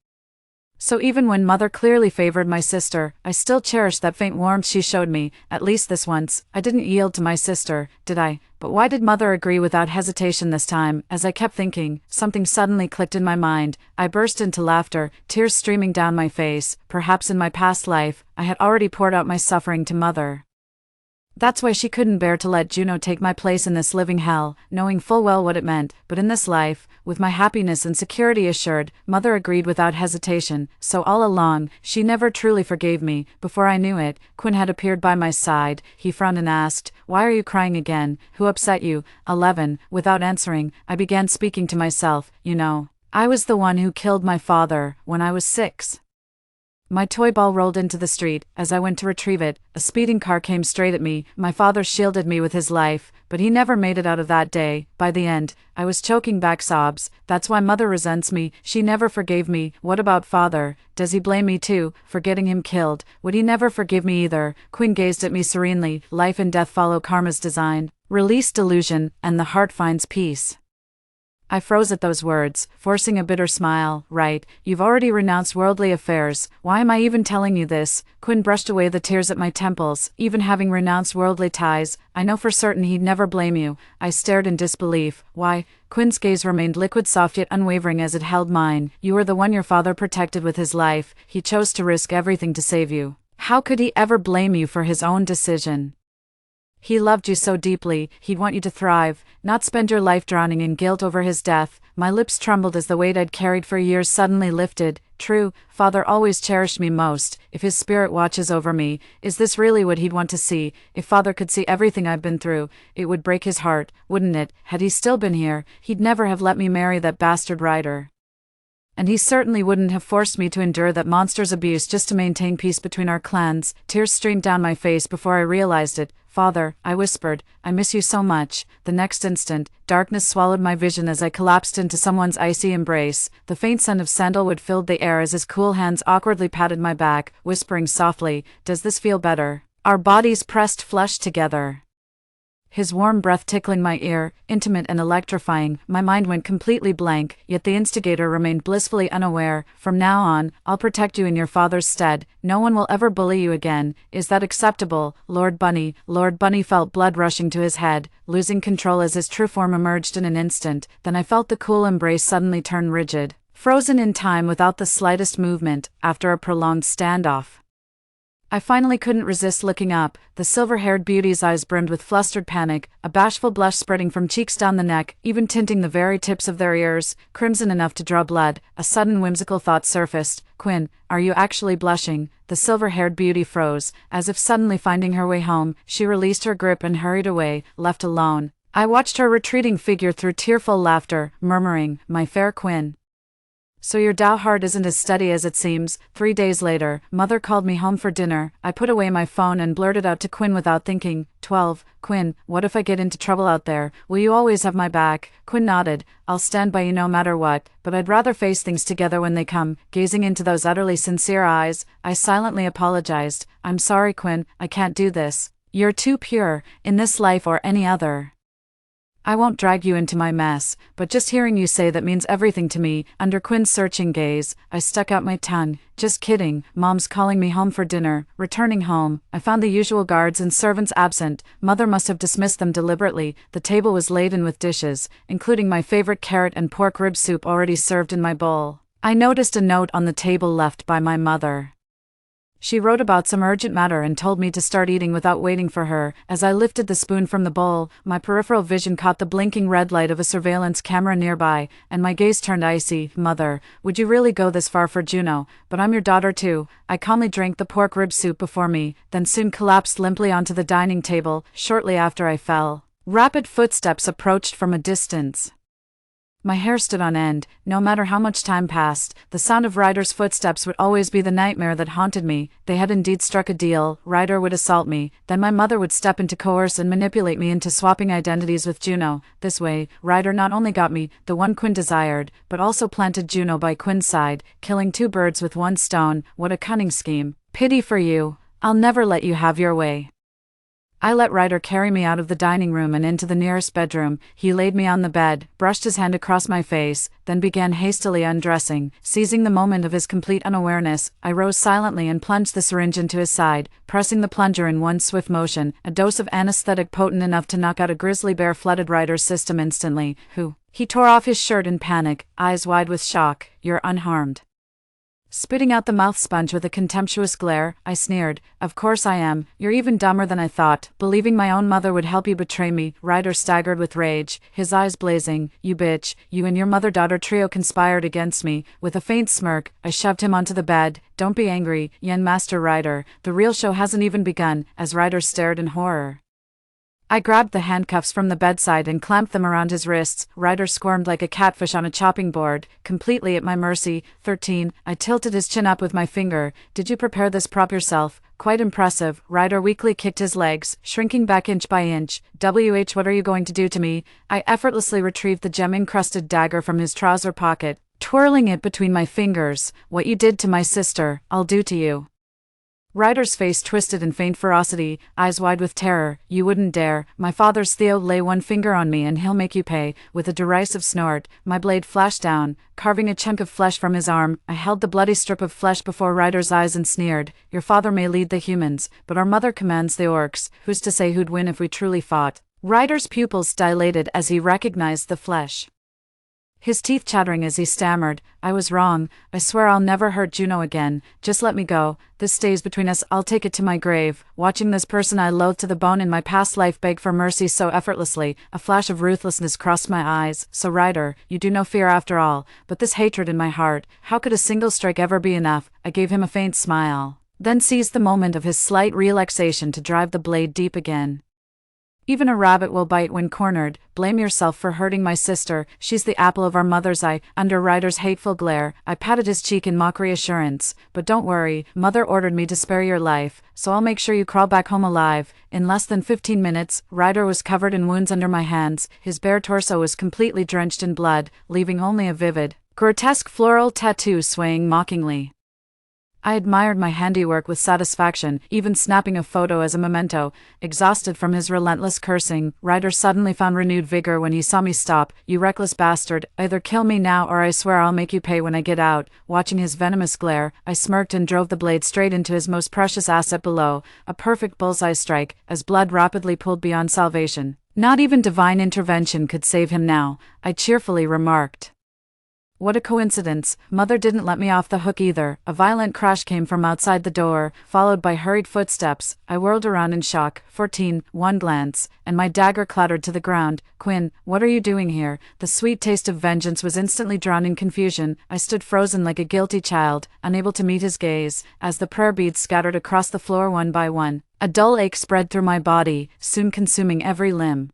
So even when Mother clearly favored my sister, I still cherished that faint warmth she showed me. At least this once, I didn't yield to my sister, did I? But why did Mother agree without hesitation this time? As I kept thinking, something suddenly clicked in my mind. I burst into laughter, tears streaming down my face. Perhaps in my past life, I had already poured out my suffering to Mother. That's why she couldn't bear to let Juno take my place in this living hell, knowing full well what it meant. But in this life, with my happiness and security assured, Mother agreed without hesitation. So all along, she never truly forgave me. Before I knew it, Quinn had appeared by my side. He frowned and asked, "Why are you crying again? Who upset you?" 11. Without answering, I began speaking to myself. You know, I was the one who killed my father when I was 6. My toy ball rolled into the street. As I went to retrieve it, a speeding car came straight at me. My father shielded me with his life, but he never made it out of that day. By the end, I was choking back sobs. That's why Mother resents me. She never forgave me. What about Father? Does he blame me too, for getting him killed? Would he never forgive me either? Quinn gazed at me serenely. Life and death follow karma's design. Release delusion, and the heart finds peace. I froze at those words, forcing a bitter smile. Right, you've already renounced worldly affairs. Why am I even telling you this? Quinn brushed away the tears at my temples. Even having renounced worldly ties, I know for certain he'd never blame you. I stared in disbelief. Why? Quinn's gaze remained liquid, soft yet unwavering as it held mine. You were the one your father protected with his life. He chose to risk everything to save you. How could he ever blame you for his own decision? He loved you so deeply, he'd want you to thrive, not spend your life drowning in guilt over his death. My lips trembled as the weight I'd carried for years suddenly lifted. True, Father always cherished me most. If his spirit watches over me, is this really what he'd want to see? If Father could see everything I've been through, it would break his heart, wouldn't it? Had he still been here, he'd never have let me marry that bastard Ryder. And he certainly wouldn't have forced me to endure that monster's abuse just to maintain peace between our clans. Tears streamed down my face before I realized it. Father, I whispered, I miss you so much. The next instant, darkness swallowed my vision as I collapsed into someone's icy embrace. The faint scent of sandalwood filled the air as his cool hands awkwardly patted my back, whispering softly, "Does this feel better?" Our bodies pressed flush together. His warm breath tickling my ear, intimate and electrifying. My mind went completely blank, yet the instigator remained blissfully unaware. From now on, I'll protect you in your father's stead. No one will ever bully you again. Is that acceptable, Lord Bunny? Lord Bunny felt blood rushing to his head, losing control as his true form emerged in an instant. Then I felt the cool embrace suddenly turn rigid, frozen in time without the slightest movement, after a prolonged standoff. I finally couldn't resist looking up. The silver-haired beauty's eyes brimmed with flustered panic, a bashful blush spreading from cheeks down the neck, even tinting the very tips of their ears, crimson enough to draw blood. A sudden whimsical thought surfaced. Quinn, are you actually blushing? The silver-haired beauty froze, as if suddenly finding her way home. She released her grip and hurried away, left alone. I watched her retreating figure through tearful laughter, murmuring, "My fair Quinn. So your Dow heart isn't as steady as it seems." 3 days later, Mother called me home for dinner. I put away my phone and blurted out to Quinn without thinking, 12. Quinn, what if I get into trouble out there? Will you always have my back? Quinn nodded. I'll stand by you no matter what, but I'd rather face things together when they come. Gazing into those utterly sincere eyes, I silently apologized. I'm sorry, Quinn, I can't do this. You're too pure, in this life or any other. I won't drag you into my mess, but just hearing you say that means everything to me. Under Quinn's searching gaze, I stuck out my tongue. Just kidding, Mom's calling me home for dinner. Returning home, I found the usual guards and servants absent. Mother must have dismissed them deliberately. The table was laden with dishes, including my favorite carrot and pork rib soup already served in my bowl. I noticed a note on the table left by my mother. She wrote about some urgent matter and told me to start eating without waiting for her. As I lifted the spoon from the bowl, my peripheral vision caught the blinking red light of a surveillance camera nearby, and my gaze turned icy. Mother, would you really go this far for Juno? But I'm your daughter too. I calmly drank the pork rib soup before me, then soon collapsed limply onto the dining table. Shortly after I fell, rapid footsteps approached from a distance. My hair stood on end. No matter how much time passed, the sound of Ryder's footsteps would always be the nightmare that haunted me. They had indeed struck a deal. Ryder would assault me, then my mother would step in to coerce and manipulate me into swapping identities with Juno. This way, Ryder not only got me, the one Quinn desired, but also planted Juno by Quinn's side, killing two birds with one stone. What a cunning scheme. Pity for you. I'll never let you have your way. I let Ryder carry me out of the dining room and into the nearest bedroom. He laid me on the bed, brushed his hand across my face, then began hastily undressing. Seizing the moment of his complete unawareness, I rose silently and plunged the syringe into his side, pressing the plunger in one swift motion. A dose of anesthetic potent enough to knock out a grizzly bear flooded Ryder's system instantly. He tore off his shirt in panic, eyes wide with shock. You're unharmed. Spitting out the mouth sponge with a contemptuous glare, I sneered. Of course I am. You're even dumber than I thought. Believing my own mother would help you betray me. Ryder staggered with rage, his eyes blazing. You bitch, you and your mother-daughter trio conspired against me. With a faint smirk, I shoved him onto the bed. Don't be angry, young Master Ryder. The real show hasn't even begun, as Ryder stared in horror. I grabbed the handcuffs from the bedside and clamped them around his wrists. Ryder squirmed like a catfish on a chopping board, completely at my mercy. 13. I tilted his chin up with my finger. Did you prepare this prop yourself? Quite impressive. Ryder weakly kicked his legs, shrinking back inch by inch. What are you going to do to me? I effortlessly retrieved the gem-encrusted dagger from his trouser pocket, twirling it between my fingers. What you did to my sister, I'll do to you. Ryder's face twisted in faint ferocity, eyes wide with terror. You wouldn't dare. My father's Theo lay one finger on me and he'll make you pay. With a derisive snort, my blade flashed down, carving a chunk of flesh from his arm. I held the bloody strip of flesh before Ryder's eyes and sneered. Your father may lead the humans, but our mother commands the orcs. Who's to say who'd win if we truly fought? Ryder's pupils dilated as he recognized the flesh, his teeth chattering as he stammered. I was wrong. I swear I'll never hurt Juno again. Just let me go. This stays between us. I'll take it to my grave. Watching this person I loathed to the bone in my past life beg for mercy so effortlessly, a flash of ruthlessness crossed my eyes. So Ryder, you do no fear after all, but this hatred in my heart, how could a single strike ever be enough? I gave him a faint smile, then seized the moment of his slight relaxation to drive the blade deep again. Even a rabbit will bite when cornered. Blame yourself for hurting my sister. She's the apple of our mother's eye. Under Ryder's hateful glare, I patted his cheek in mock reassurance. But don't worry, Mother ordered me to spare your life, so I'll make sure you crawl back home alive. In less than 15 minutes, Ryder was covered in wounds under my hands. His bare torso was completely drenched in blood, leaving only a vivid, grotesque floral tattoo swaying mockingly. I admired my handiwork with satisfaction, even snapping a photo as a memento. Exhausted from his relentless cursing, Ryder suddenly found renewed vigor when he saw me stop. You reckless bastard, either kill me now or I swear I'll make you pay when I get out. Watching his venomous glare, I smirked and drove the blade straight into his most precious asset below, a perfect bullseye strike, as blood rapidly pooled beyond salvation. Not even divine intervention could save him now, I cheerfully remarked. What a coincidence, Mother didn't let me off the hook either. A violent crash came from outside the door, followed by hurried footsteps. I whirled around in shock. 14, one glance, and my dagger clattered to the ground. Quinn, what are you doing here? The sweet taste of vengeance was instantly drowned in confusion. I stood frozen like a guilty child, unable to meet his gaze, as the prayer beads scattered across the floor one by one. A dull ache spread through my body, soon consuming every limb.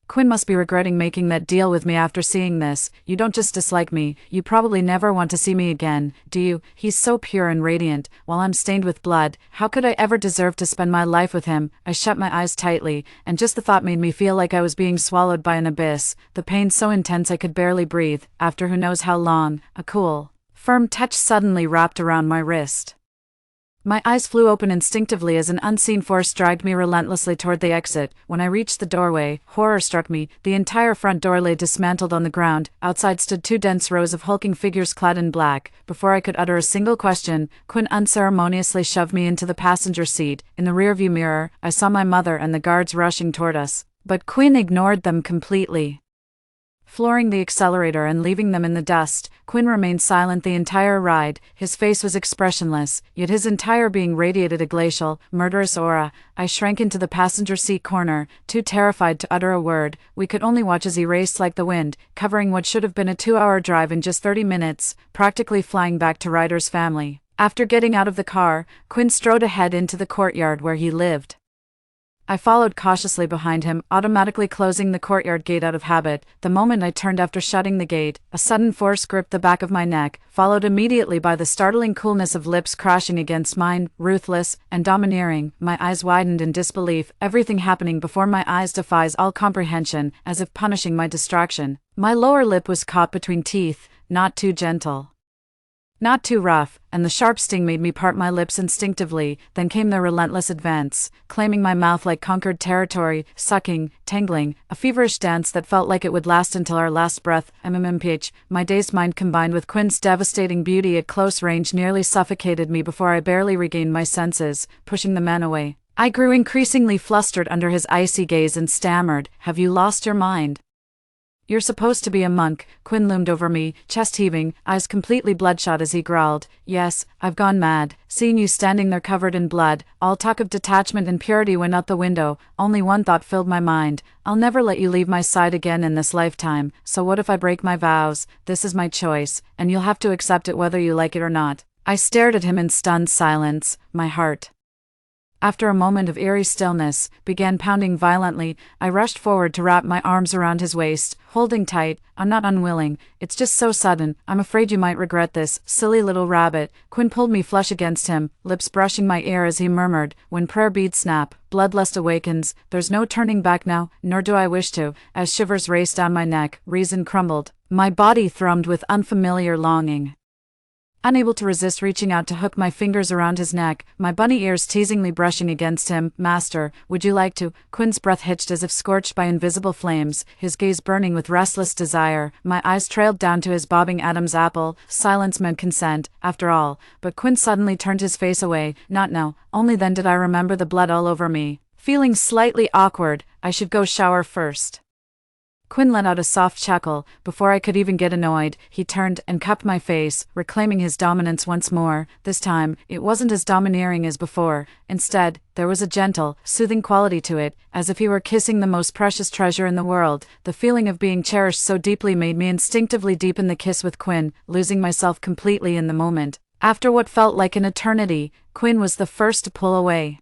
Quinn must be regretting making that deal with me after seeing this. You don't just dislike me, you probably never want to see me again, do you? He's so pure and radiant, while I'm stained with blood. How could I ever deserve to spend my life with him? I shut my eyes tightly, and just the thought made me feel like I was being swallowed by an abyss, the pain so intense I could barely breathe. After who knows how long, a cool, firm touch suddenly wrapped around my wrist. My eyes flew open instinctively as an unseen force dragged me relentlessly toward the exit. When I reached the doorway, horror struck me. The entire front door lay dismantled on the ground. Outside stood two dense rows of hulking figures clad in black. Before I could utter a single question, Quinn unceremoniously shoved me into the passenger seat. In the rearview mirror, I saw my mother and the guards rushing toward us. But Quinn ignored them completely. Flooring the accelerator and leaving them in the dust, Quinn remained silent the entire ride. His face was expressionless, yet his entire being radiated a glacial, murderous aura. I shrank into the passenger seat corner, too terrified to utter a word. We could only watch as he raced like the wind, covering what should have been a 2-hour drive in just 30 minutes, practically flying back to Ryder's family. After getting out of the car, Quinn strode ahead into the courtyard where he lived. I followed cautiously behind him, automatically closing the courtyard gate out of habit. The moment I turned after shutting the gate, a sudden force gripped the back of my neck, followed immediately by the startling coolness of lips crashing against mine, ruthless and domineering. My eyes widened in disbelief, everything happening before my eyes defies all comprehension, as if punishing my distraction. My lower lip was caught between teeth, not too gentle, not too rough, and the sharp sting made me part my lips instinctively. Then came the relentless advance, claiming my mouth like conquered territory, sucking, tangling, a feverish dance that felt like it would last until our last breath. MMPH, my dazed mind combined with Quinn's devastating beauty at close range nearly suffocated me before I barely regained my senses, pushing the man away. I grew increasingly flustered under his icy gaze and stammered, "Have you lost your mind? You're supposed to be a monk." Quinn loomed over me, chest heaving, eyes completely bloodshot as he growled, "Yes, I've gone mad. Seeing you standing there covered in blood, all talk of detachment and purity went out the window. Only one thought filled my mind. I'll never let you leave my side again in this lifetime, so what if I break my vows? This is my choice, and you'll have to accept it whether you like it or not." I stared at him in stunned silence, my heart, after a moment of eerie stillness, began pounding violently. I rushed forward to wrap my arms around his waist, holding tight. "I'm not unwilling, it's just so sudden. I'm afraid you might regret this, silly little rabbit." Quinn pulled me flush against him, lips brushing my ear as he murmured, "When prayer beads snap, bloodlust awakens. There's no turning back now, nor do I wish to." As shivers raced down my neck, reason crumbled. My body thrummed with unfamiliar longing. Unable to resist reaching out to hook my fingers around his neck, my bunny ears teasingly brushing against him. "Master, would you like to?" Quinn's breath hitched as if scorched by invisible flames, his gaze burning with restless desire. My eyes trailed down to his bobbing Adam's apple. Silence meant consent, after all, but Quinn suddenly turned his face away. "Not now." Only then did I remember the blood all over me. Feeling slightly awkward, "I should go shower first." Quinn let out a soft chuckle. Before I could even get annoyed, he turned and cupped my face, reclaiming his dominance once more. This time, it wasn't as domineering as before. Instead, there was a gentle, soothing quality to it, as if he were kissing the most precious treasure in the world. The feeling of being cherished so deeply made me instinctively deepen the kiss with Quinn, losing myself completely in the moment. After what felt like an eternity, Quinn was the first to pull away.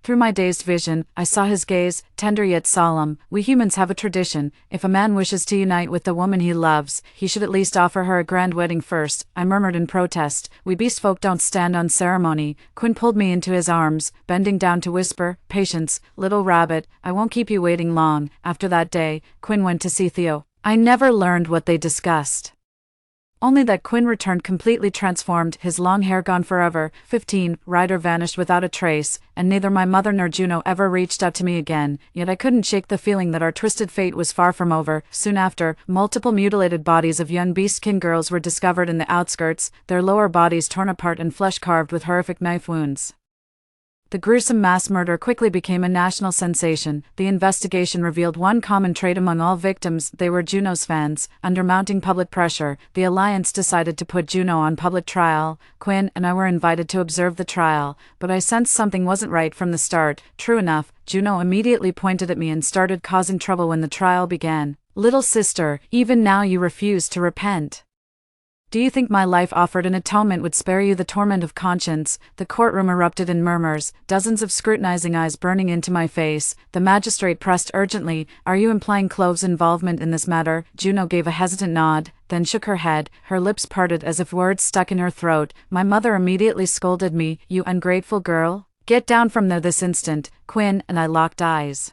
Through my dazed vision, I saw his gaze, tender yet solemn. "We humans have a tradition. If a man wishes to unite with the woman he loves, he should at least offer her a grand wedding first," I murmured in protest. "We beast folk don't stand on ceremony." Quinn pulled me into his arms, bending down to whisper, "Patience, little rabbit, I won't keep you waiting long." After that day, Quinn went to see Theo. I never learned what they discussed, only that Quinn returned completely transformed, his long hair gone forever. 15, Ryder vanished without a trace, and neither my mother nor Juno ever reached out to me again, yet I couldn't shake the feeling that our twisted fate was far from over. Soon after, multiple mutilated bodies of young beastkin girls were discovered in the outskirts, their lower bodies torn apart and flesh carved with horrific knife wounds. The gruesome mass murder quickly became a national sensation. The investigation revealed one common trait among all victims: they were Juno's fans. Under mounting public pressure, the Alliance decided to put Juno on public trial. Quinn and I were invited to observe the trial, but I sensed something wasn't right from the start. True enough, Juno immediately pointed at me and started causing trouble when the trial began. "Little sister, even now you refuse to repent. Do you think my life offered an atonement would spare you the torment of conscience?" The courtroom erupted in murmurs, dozens of scrutinizing eyes burning into my face. The magistrate pressed urgently, "Are you implying Clove's involvement in this matter?" Juno gave a hesitant nod, then shook her head, her lips parted as if words stuck in her throat. My mother immediately scolded me, "You ungrateful girl. Get down from there this instant." Quinn and I locked eyes.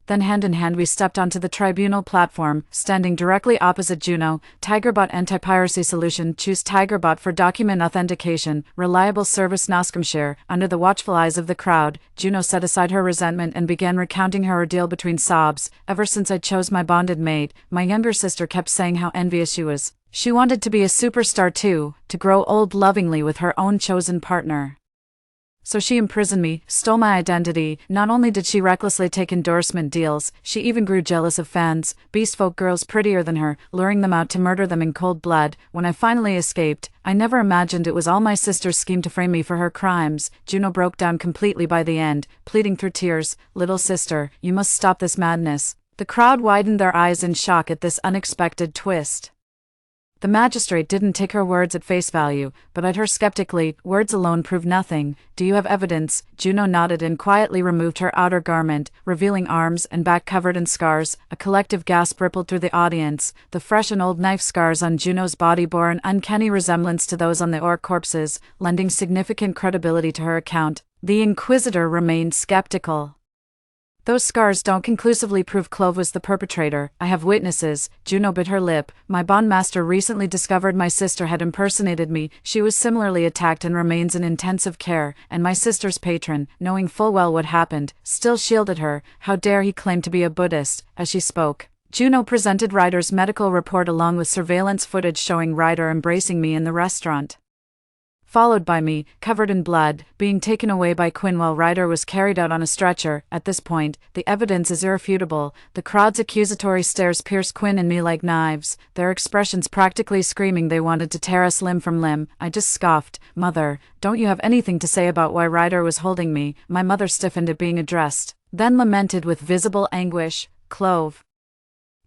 Then hand in hand we stepped onto the tribunal platform, standing directly opposite Juno. "Tigerbot anti-piracy solution. Choose Tigerbot for document authentication. Reliable service Noscomshire." Under the watchful eyes of the crowd, Juno set aside her resentment and began recounting her ordeal between sobs. "Ever since I chose my bonded mate, my younger sister kept saying how envious she was. She wanted to be a superstar too, to grow old lovingly with her own chosen partner. So she imprisoned me, stole my identity. Not only did she recklessly take endorsement deals, she even grew jealous of fans, beastfolk girls prettier than her, luring them out to murder them in cold blood. When I finally escaped, I never imagined it was all my sister's scheme to frame me for her crimes." Juno broke down completely by the end, pleading through tears, "Little sister, you must stop this madness." The crowd widened their eyes in shock at this unexpected twist. The magistrate didn't take her words at face value, but eyed her skeptically. Words alone prove nothing. Do you have evidence? Juno nodded and quietly removed her outer garment, revealing arms and back covered in scars. A collective gasp rippled through the audience. The fresh and old knife scars on Juno's body bore an uncanny resemblance to those on the orc corpses, lending significant credibility to her account. The inquisitor remained skeptical. Those scars don't conclusively prove Clove was the perpetrator. I have witnesses. Juno bit her lip. My bondmaster recently discovered my sister had impersonated me. She was similarly attacked and remains in intensive care, and my sister's patron, knowing full well what happened, still shielded her. How dare he claim to be a Buddhist? As she spoke, Juno presented Ryder's medical report along with surveillance footage showing Ryder embracing me in the restaurant, followed by me, covered in blood, being taken away by Quinn while Ryder was carried out on a stretcher. At this point, the evidence is irrefutable. The crowd's accusatory stares pierced Quinn and me like knives, their expressions practically screaming they wanted to tear us limb from limb. I just scoffed. Mother, don't you have anything to say about why Ryder was holding me? My mother stiffened at being addressed, then lamented with visible anguish. Clove,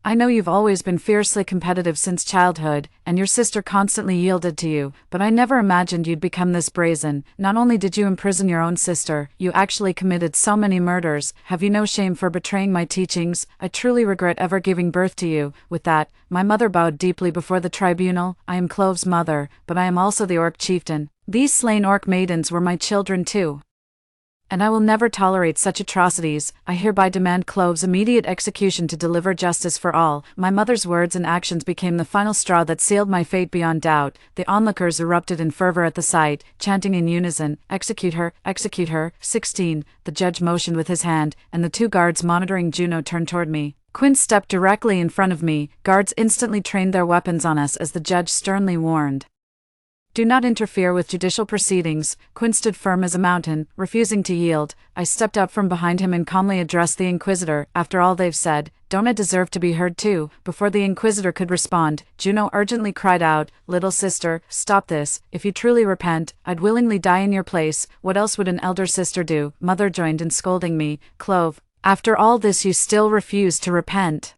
I know you've always been fiercely competitive since childhood, and your sister constantly yielded to you, but I never imagined you'd become this brazen. Not only did you imprison your own sister, you actually committed so many murders. Have you no shame for betraying my teachings? I truly regret ever giving birth to you. With that, my mother bowed deeply before the tribunal. I am Clove's mother, but I am also the orc chieftain. These slain orc maidens were my children too, and I will never tolerate such atrocities. I hereby demand Clove's immediate execution to deliver justice for all. My mother's words and actions became the final straw that sealed my fate beyond doubt. The onlookers erupted in fervor at the sight, chanting in unison, execute her, execute her. 16. The judge motioned with his hand, and the two guards monitoring Juno turned toward me. Quinn stepped directly in front of me. Guards instantly trained their weapons on us as the judge sternly warned. Do not interfere with judicial proceedings. Quinn stood firm as a mountain, refusing to yield. I stepped up from behind him and calmly addressed the Inquisitor. After all they've said, don't I deserve to be heard too? Before the Inquisitor could respond, Juno urgently cried out, Little sister, stop this. If you truly repent, I'd willingly die in your place. What else would an elder sister do? Mother joined in scolding me. Clove, after all this you still refuse to repent.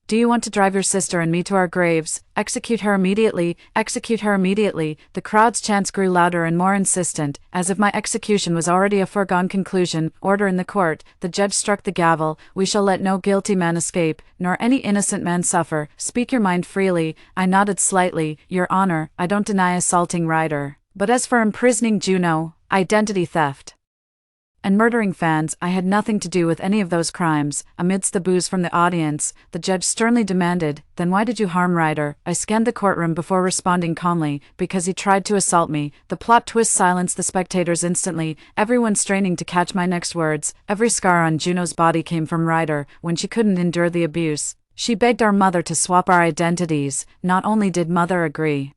Do you want to drive your sister and me to our graves? Execute her immediately, execute her immediately. The crowd's chants grew louder and more insistent, as if my execution was already a foregone conclusion. Order in the court. The judge struck the gavel. We shall let no guilty man escape, nor any innocent man suffer. Speak your mind freely. I nodded slightly. Your Honor, I don't deny assaulting Ryder. But as for imprisoning Juno, identity theft, and murdering fans, I had nothing to do with any of those crimes. Amidst the boos from the audience, the judge sternly demanded, then why did you harm Ryder? I scanned the courtroom before responding calmly, because he tried to assault me. The plot twist silenced the spectators instantly, everyone straining to catch my next words. Every scar on Juno's body came from Ryder. When she couldn't endure the abuse, she begged our mother to swap our identities. Not only did mother agree,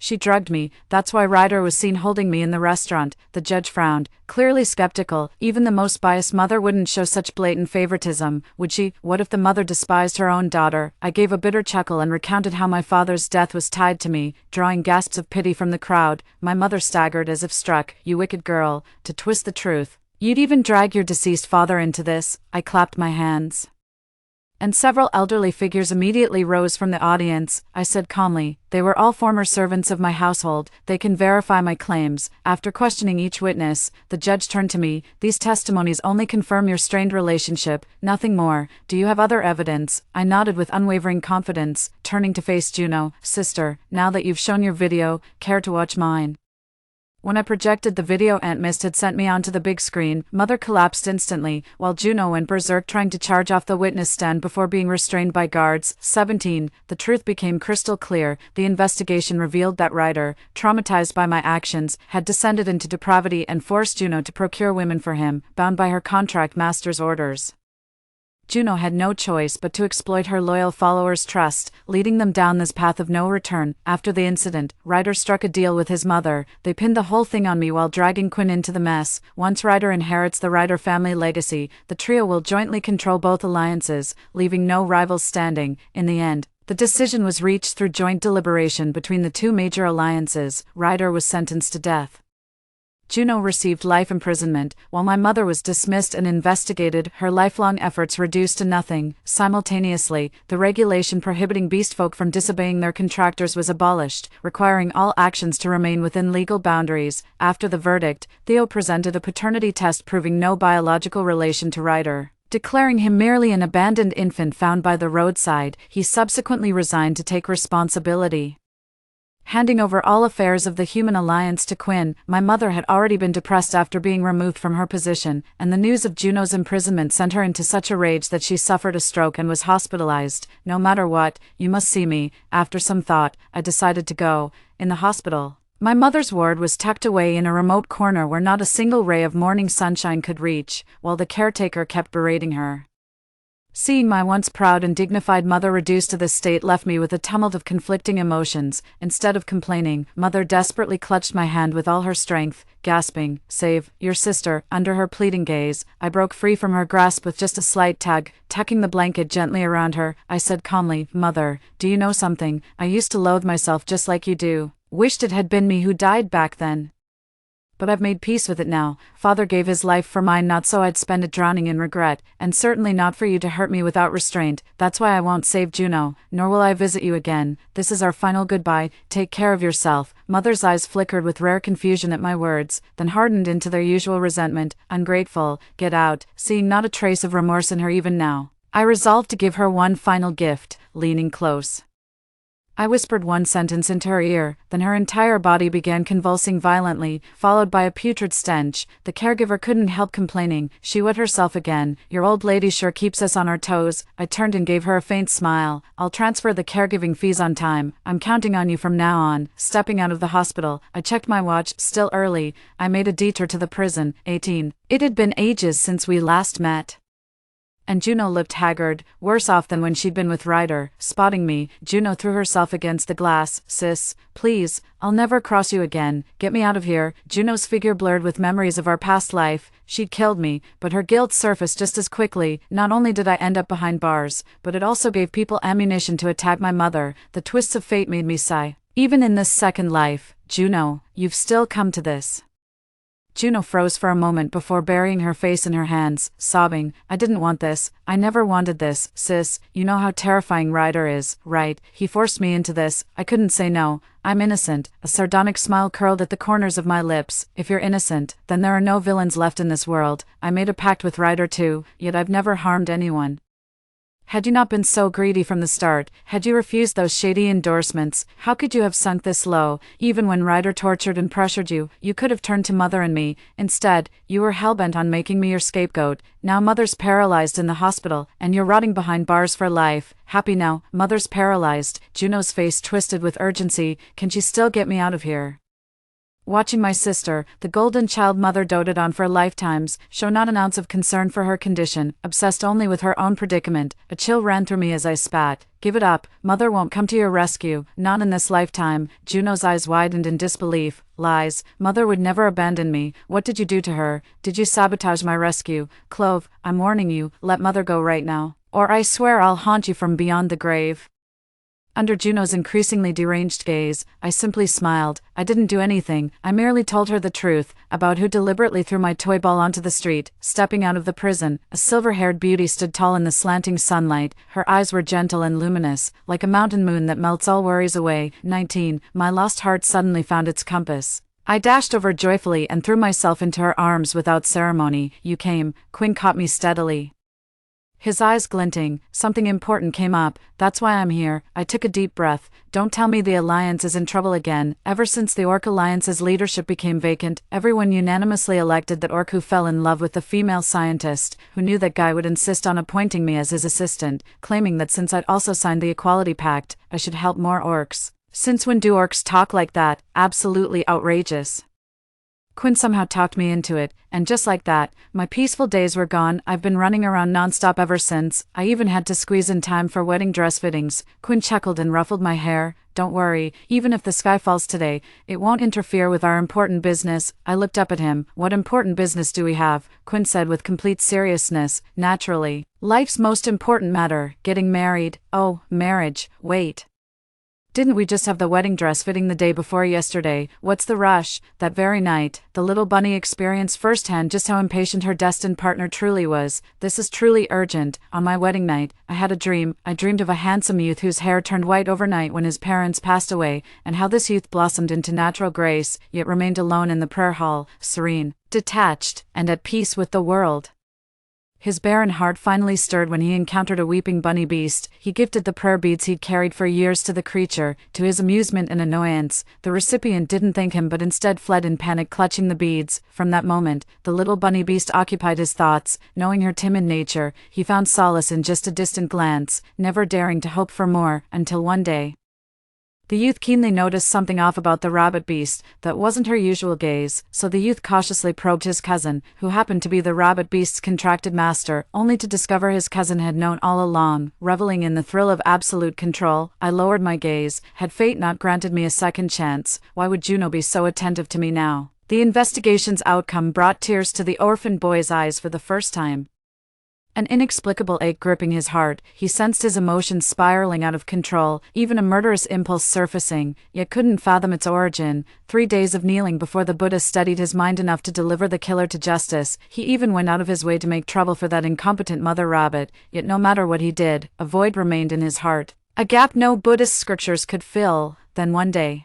she drugged me. That's why Ryder was seen holding me in the restaurant. The judge frowned, clearly skeptical. Even the most biased mother wouldn't show such blatant favoritism, would she? What if the mother despised her own daughter? I gave a bitter chuckle and recounted how my father's death was tied to me, drawing gasps of pity from the crowd. My mother staggered as if struck. You wicked girl, to twist the truth. You'd even drag your deceased father into this? I clapped my hands, and several elderly figures immediately rose from the audience. I said calmly, they were all former servants of my household, they can verify my claims. After questioning each witness, the judge turned to me. These testimonies only confirm your strained relationship, nothing more. Do you have other evidence? I nodded with unwavering confidence, turning to face Juno. Sister, now that you've shown your video, care to watch mine? When I projected the video Aunt Mist had sent me onto the big screen, Mother collapsed instantly, while Juno went berserk trying to charge off the witness stand before being restrained by guards. 17. The truth became crystal clear. The investigation revealed that Ryder, traumatized by my actions, had descended into depravity and forced Juno to procure women for him, bound by her contract master's orders. Juno had no choice but to exploit her loyal followers' trust, leading them down this path of no return. After the incident, Ryder struck a deal with his mother. They pinned the whole thing on me while dragging Quinn into the mess. Once Ryder inherits the Ryder family legacy, the trio will jointly control both alliances, leaving no rivals standing. In the end, the decision was reached through joint deliberation between the two major alliances. Ryder was sentenced to death. Juno received life imprisonment, while my mother was dismissed and investigated, her lifelong efforts reduced to nothing. Simultaneously, the regulation prohibiting beastfolk from disobeying their contractors was abolished, requiring all actions to remain within legal boundaries. After the verdict, Theo presented a paternity test proving no biological relation to Ryder. Declaring him merely an abandoned infant found by the roadside, he subsequently resigned to take responsibility. Handing over all affairs of the human alliance to Quinn, my mother had already been depressed after being removed from her position, and the news of Juno's imprisonment sent her into such a rage that she suffered a stroke and was hospitalized. No matter what, you must see me. After some thought, I decided to go. In the hospital, my mother's ward was tucked away in a remote corner where not a single ray of morning sunshine could reach, while the caretaker kept berating her. Seeing my once proud and dignified mother reduced to this state left me with a tumult of conflicting emotions. Instead of complaining, mother desperately clutched my hand with all her strength, gasping, "Save your sister." Under her pleading gaze, I broke free from her grasp with just a slight tug. Tucking the blanket gently around her, I said calmly, "Mother, do you know something? I used to loathe myself just like you do. Wished it had been me who died back then. But I've made peace with it now. Father gave his life for mine, not so I'd spend it drowning in regret, and certainly not for you to hurt me without restraint. That's why I won't save Juno, nor will I visit you again. This is our final goodbye. Take care of yourself." Mother's eyes flickered with rare confusion at my words, then hardened into their usual resentment. "Ungrateful, get out." Seeing not a trace of remorse in her even now, I resolved to give her one final gift. Leaning close, I whispered one sentence into her ear, then her entire body began convulsing violently, followed by a putrid stench. The caregiver couldn't help complaining. She wet herself again. "Your old lady sure keeps us on our toes." I turned and gave her a faint smile. "I'll transfer the caregiving fees on time. I'm counting on you from now on." Stepping out of the hospital, I checked my watch. Still early. I made a detour to the prison. 18. It had been ages since we last met. And Juno looked haggard, worse off than when she'd been with Ryder. Spotting me, Juno threw herself against the glass. "Sis, please, I'll never cross you again. Get me out of here." Juno's figure blurred with memories of our past life. She'd killed me, but her guilt surfaced just as quickly. Not only did I end up behind bars, but it also gave people ammunition to attack my mother. The twists of fate made me sigh. Even in this second life, Juno, you've still come to this. Juno froze for a moment before burying her face in her hands, sobbing, "I didn't want this. I never wanted this. Sis, you know how terrifying Ryder is, right? He forced me into this. I couldn't say no. I'm innocent." A sardonic smile curled at the corners of my lips. "If you're innocent, then there are no villains left in this world. I made a pact with Ryder too, yet I've never harmed anyone. Had you not been so greedy from the start, had you refused those shady endorsements, how could you have sunk this low? Even when Ryder tortured and pressured you, you could have turned to Mother and me. Instead, you were hellbent on making me your scapegoat. Now Mother's paralyzed in the hospital, and you're rotting behind bars for life. Happy now, Mother's paralyzed." Juno's face twisted with urgency. "Can she still get me out of here?" Watching my sister, the golden child mother doted on for lifetimes, show not an ounce of concern for her condition, obsessed only with her own predicament. A chill ran through me as I spat. "Give it up. Mother won't come to your rescue, not in this lifetime." Juno's eyes widened in disbelief. "Lies. Mother would never abandon me. What did you do to her? Did you sabotage my rescue? Clove, I'm warning you, let Mother go right now, or I swear I'll haunt you from beyond the grave." Under Juno's increasingly deranged gaze, I simply smiled. "I didn't do anything. I merely told her the truth about who deliberately threw my toy ball onto the street." Stepping out of the prison, a silver-haired beauty stood tall in the slanting sunlight. Her eyes were gentle and luminous, like a mountain moon that melts all worries away. 19. My lost heart suddenly found its compass. I dashed over joyfully and threw myself into her arms without ceremony. "You came." Quinn caught me steadily, his eyes glinting. "Something important came up. That's why I'm here." I took a deep breath. "Don't tell me the Alliance is in trouble again." Ever since the Orc Alliance's leadership became vacant, everyone unanimously elected that Orc who fell in love with the female scientist, who knew that guy would insist on appointing me as his assistant, claiming that since I'd also signed the Equality Pact, I should help more orcs. Since when do orcs talk like that? Absolutely outrageous. Quinn somehow talked me into it, and just like that, my peaceful days were gone. I've been running around nonstop ever since. I even had to squeeze in time for wedding dress fittings. Quinn chuckled and ruffled my hair. "Don't worry, even if the sky falls today, it won't interfere with our important business." I looked up at him. "What important business do we have?" Quinn said with complete seriousness. "Naturally, life's most important matter, getting married." "Oh, marriage, wait. Didn't we just have the wedding dress fitting the day before yesterday? What's the rush? That very night, the little bunny experienced firsthand just how impatient her destined partner truly was. This is truly urgent. On my wedding night, I had a dream. I dreamed of a handsome youth whose hair turned white overnight when his parents passed away, and how this youth blossomed into natural grace, yet remained alone in the prayer hall, serene, detached, and at peace with the world. His barren heart finally stirred when he encountered a weeping bunny beast. He gifted the prayer beads he'd carried for years to the creature. To his amusement and annoyance, the recipient didn't thank him but instead fled in panic, clutching the beads. From that moment, the little bunny beast occupied his thoughts. Knowing her timid nature, he found solace in just a distant glance, never daring to hope for more, until one day, the youth keenly noticed something off about the rabbit beast. That wasn't her usual gaze, so the youth cautiously probed his cousin, who happened to be the rabbit beast's contracted master, only to discover his cousin had known all along. Reveling in the thrill of absolute control, I lowered my gaze. Had fate not granted me a second chance, why would Juno be so attentive to me now? The investigation's outcome brought tears to the orphan boy's eyes for the first time. An inexplicable ache gripping his heart, he sensed his emotions spiraling out of control, even a murderous impulse surfacing, yet couldn't fathom its origin. 3 days of kneeling before the Buddha steadied his mind enough to deliver the killer to justice. He even went out of his way to make trouble for that incompetent mother rabbit, yet no matter what he did, a void remained in his heart, a gap no Buddhist scriptures could fill. Then one day,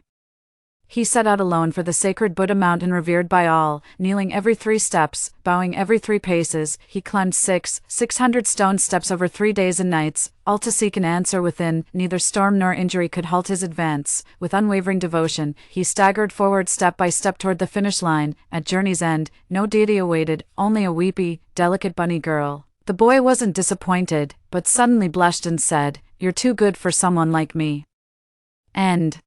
he set out alone for the sacred Buddha mountain revered by all, kneeling every 3 steps, bowing every 3 paces. He climbed 600 stone steps over 3 days and nights, all to seek an answer within. Neither storm nor injury could halt his advance. With unwavering devotion, he staggered forward step by step toward the finish line. At journey's end, no deity awaited, only a weepy, delicate bunny girl. The boy wasn't disappointed, but suddenly blushed and said, "You're too good for someone like me." End.